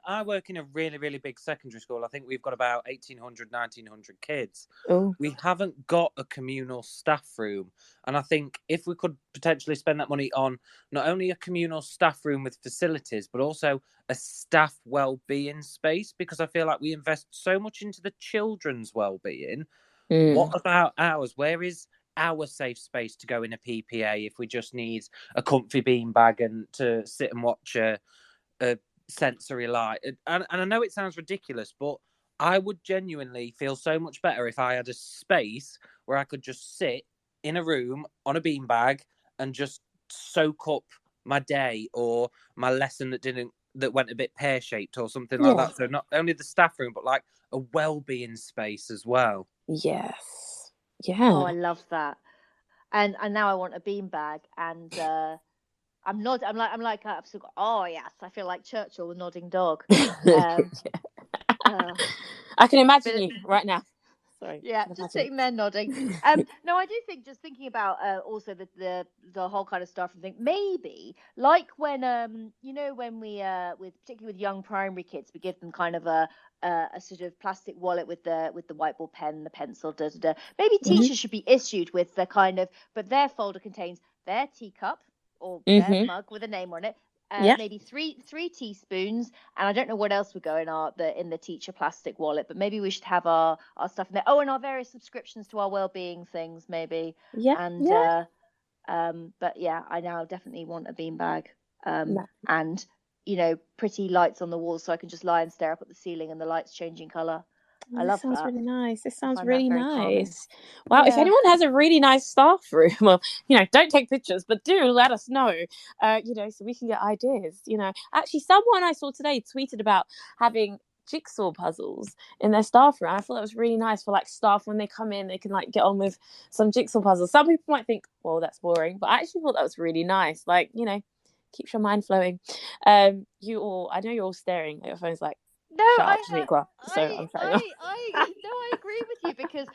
Speaker 6: I work in a really, really big secondary school. I think we've got about 1,800, 1,900 kids.
Speaker 3: Oh.
Speaker 6: We haven't got a communal staff room. And I think if we could potentially spend that money on not only a communal staff room with facilities, but also a staff well-being space, because I feel like we invest so much into the children's well-being. What about ours? Where is our safe space to go in a PPA if we just need a comfy beanbag and to sit and watch a sensory light? And I know it sounds ridiculous, but I would genuinely feel so much better if I had a space where I could just sit in a room on a beanbag and just soak up my day or my lesson that went a bit pear-shaped or something like that. So not only the staff room, but like a well-being space as well.
Speaker 3: Yes. Yeah.
Speaker 2: Oh, I love that. And now I want a beanbag, and I'm not. I'm like I've still got. Oh yes, I feel like Churchill, the nodding dog.
Speaker 3: I can imagine you right now. Sorry.
Speaker 2: Yeah, just sitting there nodding. No, I do think, just thinking about also the whole kind of staff thing. Maybe like when when we particularly with young primary kids, we give them kind of a sort of plastic wallet with the whiteboard pen, the pencil, Maybe teachers should be issued with the kind of, but their folder contains their teacup or their mug with a name on it. Maybe three teaspoons, and I don't know what else would go in the teacher plastic wallet, but maybe we should have our stuff in there. Oh, and our various subscriptions to our well-being things, maybe. But yeah, I now definitely want a beanbag, and pretty lights on the walls so I can just lie and stare up at the ceiling and the lights changing color. I love that.
Speaker 3: Sounds really nice. It sounds really nice. Wow. If anyone has a really nice staff room, well, don't take pictures, but do let us know, so we can get ideas. Actually, someone I saw today tweeted about having jigsaw puzzles in their staff room. I thought that was really nice for like staff when they come in, they can like get on with some jigsaw puzzles. Some people might think, well, that's boring, but I actually thought that was really nice. Like, keeps your mind flowing. I know you're all staring at your phones like,
Speaker 2: no,
Speaker 3: I
Speaker 2: agree with you, because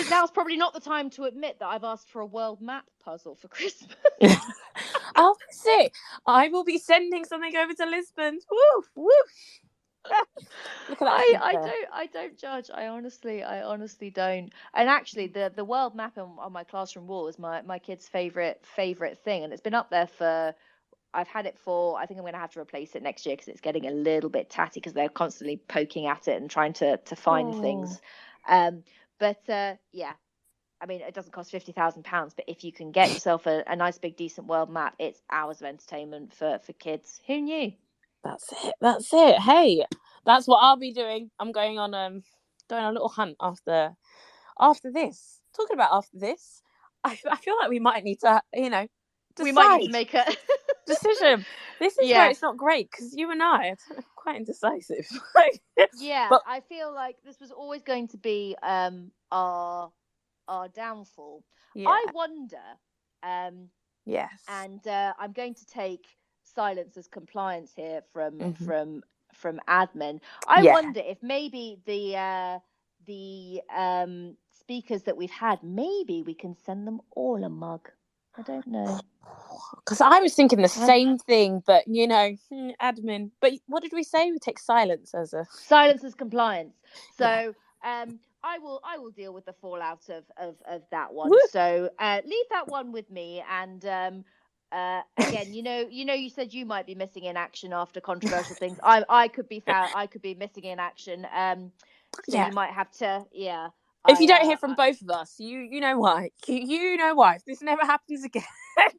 Speaker 2: now's probably not the time to admit that I've asked for a world map puzzle for Christmas.
Speaker 3: I'll say I will be sending something over to Lisbon. Woo, woo. Look at that.
Speaker 2: I don't judge. I honestly don't. And actually, the world map on my classroom wall is my kids' favorite thing, and it's been up there for. I've had it for, I think I'm going to have to replace it next year because it's getting a little bit tatty because they're constantly poking at it and trying to find things. Yeah, I mean, it doesn't cost £50,000, but if you can get yourself a nice big decent world map, it's hours of entertainment for kids. Who knew?
Speaker 3: That's it. Hey, that's what I'll be doing. I'm going on a little hunt after this. Talking about after this, I feel like we might need to, decide.
Speaker 2: We might need to make a
Speaker 3: decision. This is where it's not great, because you and I are quite indecisive.
Speaker 2: But I feel like this was always going to be our downfall. I wonder.
Speaker 3: Yes. And
Speaker 2: I'm going to take silence as compliance here from admin. I wonder if maybe the speakers that we've had, maybe we can send them all a mug. I don't know.
Speaker 3: Because I was thinking the same thing, but admin. But what did we say? We take silence as
Speaker 2: compliance. So I will deal with the fallout of that one. Woo! So leave that one with me. And again, you said you might be missing in action after controversial things. I could be missing in action. So you might have to
Speaker 3: If you don't hear from both of us, you know why. You know why. If this never happens again,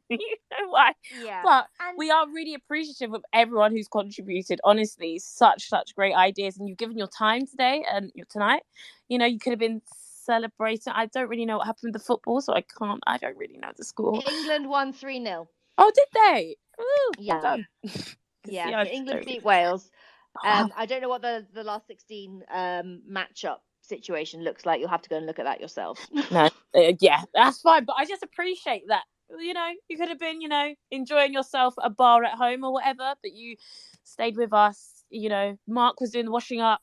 Speaker 3: you know why.
Speaker 2: Yeah.
Speaker 3: But we are really appreciative of everyone who's contributed. Honestly, such great ideas, and you've given your time today and tonight. You could have been celebrating. I don't really know what happened with the football, so I don't really know the score.
Speaker 2: England won 3-0.
Speaker 3: Oh, did they? Ooh,
Speaker 2: yeah.
Speaker 3: Well done.
Speaker 2: Yeah. So England beat Wales. I don't know what the last 16 matchup situation looks like. You'll have to go and look at that yourself.
Speaker 3: No, that's fine, but I just appreciate that. You could have been enjoying yourself at a bar at home or whatever, but you stayed with us. Mark was doing the washing up,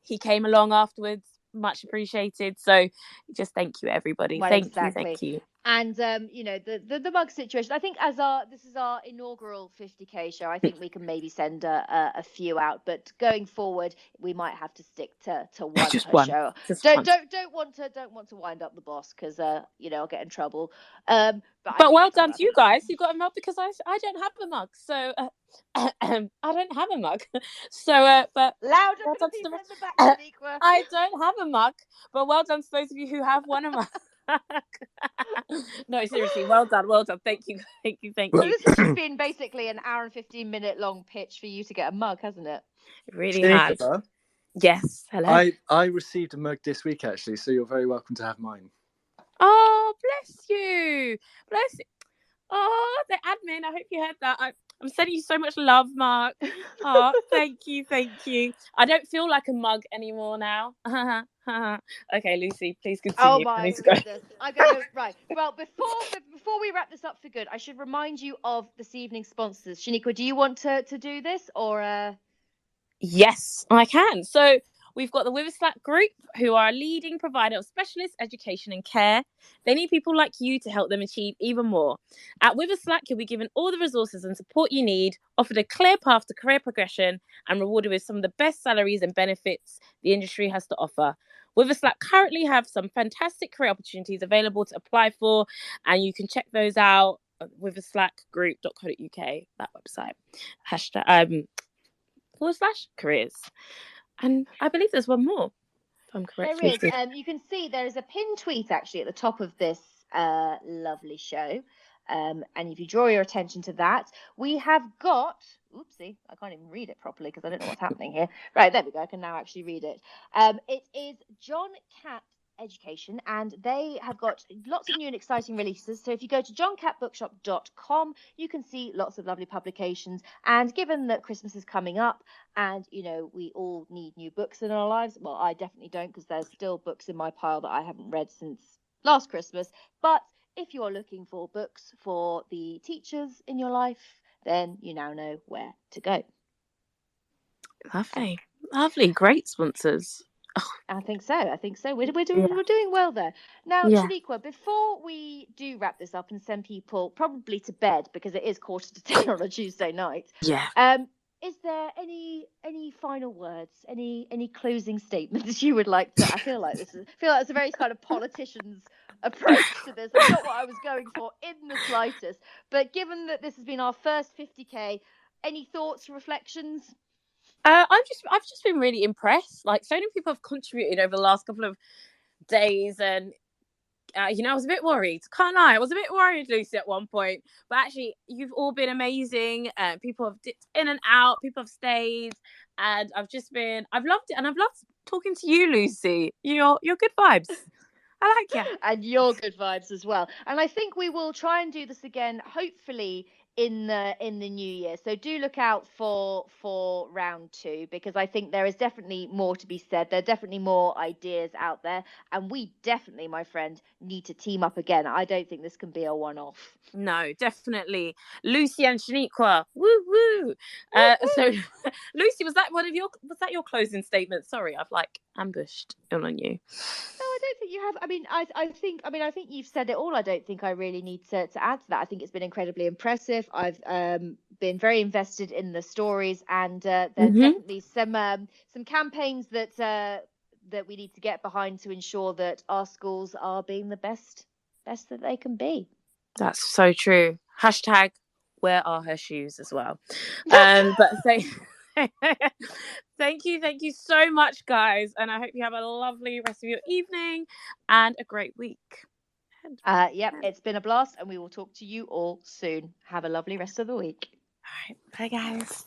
Speaker 3: he came along afterwards, much appreciated. So just thank you, everybody. Thank you.
Speaker 2: And the mug situation, I think this is our inaugural 50k show, I think we can maybe send a few out, but going forward we might have to stick to one
Speaker 3: Just
Speaker 2: per
Speaker 3: one.
Speaker 2: show.
Speaker 3: Just
Speaker 2: don't
Speaker 3: one.
Speaker 2: want to wind up the boss, because I'll get in trouble.
Speaker 3: But well done to you guys. You got a mug, because I don't have a mug, so I don't have a mug. So but
Speaker 2: louder
Speaker 3: well
Speaker 2: for the people in the back, Shaniqua.
Speaker 3: I don't have a mug, but well done to those of you who have won a mug. No, seriously, well done. Thank you.
Speaker 2: Well, this has just been basically an hour and 15-minute long pitch for you to get a mug, hasn't it?
Speaker 3: It really has. Yes. Hello.
Speaker 7: I received a mug this week, actually, so you're very welcome to have mine.
Speaker 3: Oh, bless you. Oh, the admin, I hope you heard that. I'm sending you so much love, Mark. Oh, thank you. I don't feel like a mug anymore now. Okay, Lucy, please continue.
Speaker 2: Oh my goodness. I go right. Well, before we wrap this up for good, I should remind you of this evening's sponsors. Shaniqua, do you want to do this, or?
Speaker 3: Yes, I can. So we've got the Witherslack Group, who are a leading provider of specialist education and care. They need people like you to help them achieve even more. At Witherslack, you'll be given all the resources and support you need, offered a clear path to career progression, and rewarded with some of the best salaries and benefits the industry has to offer. Witherslack currently have some fantastic career opportunities available to apply for, and you can check those out at witherslackgroup.co.uk, that website. /careers. And I believe there's one more, if I'm correct.
Speaker 2: There is. You can see there is a pinned tweet actually at the top of this lovely show. And if you draw your attention to that, we have got, oopsie, I can't even read it properly because I don't know what's happening here. Right, there we go. I can now actually read it. It is John Catt Education, and they have got lots of new and exciting releases. So if you go to johncatbookshop.com, you can see lots of lovely publications. And given that Christmas is coming up, and we all need new books in our lives, well, I definitely don't, because there's still books in my pile that I haven't read since last Christmas. But if you're looking for books for the teachers in your life, then you now know where to go.
Speaker 3: Lovely, great sponsors.
Speaker 2: Oh. I think so. We're doing well there. Now, Shaniqua, before we do wrap this up and send people probably to bed, because it is 9:45 on a Tuesday night.
Speaker 3: Yeah.
Speaker 2: Is there any final words, any closing statements you would like to? I feel like it's a very kind of politician's approach to this. It's not what I was going for in the slightest. But given that this has been our first 50k, any thoughts, reflections?
Speaker 3: I've just been really impressed. Like, so many people have contributed over the last couple of days, and I was a bit worried. Can't lie, I was a bit worried, Lucy, at one point. But actually, you've all been amazing. People have dipped in and out. People have stayed, and I've loved it, and I've loved talking to you, Lucy. You're good vibes. I like you,
Speaker 2: and you're good vibes as well. And I think we will try and do this again, hopefully in the new year. So do look out for round 2, because I think there is definitely more to be said. There are definitely more ideas out there, and we definitely, my friend, need to team up again. I don't think this can be a one-off.
Speaker 3: No, definitely. Lucy and Shaniqua, woo woo. So Lucy, was that your closing statement? Sorry, I've ambushed on you.
Speaker 2: No, I don't think you have. I think you've said it all. I don't think I really need to add to that. I think it's been incredibly impressive. I've been very invested in the stories, and there's definitely some campaigns that we need to get behind to ensure that our schools are being the best that they can be.
Speaker 3: That's so true. # where are her shoes as well. But thank you so much, guys, and I hope you have a lovely rest of your evening and a great week.
Speaker 2: It's been a blast, and we will talk to you all soon. Have a lovely rest of the week.
Speaker 3: All right, bye guys.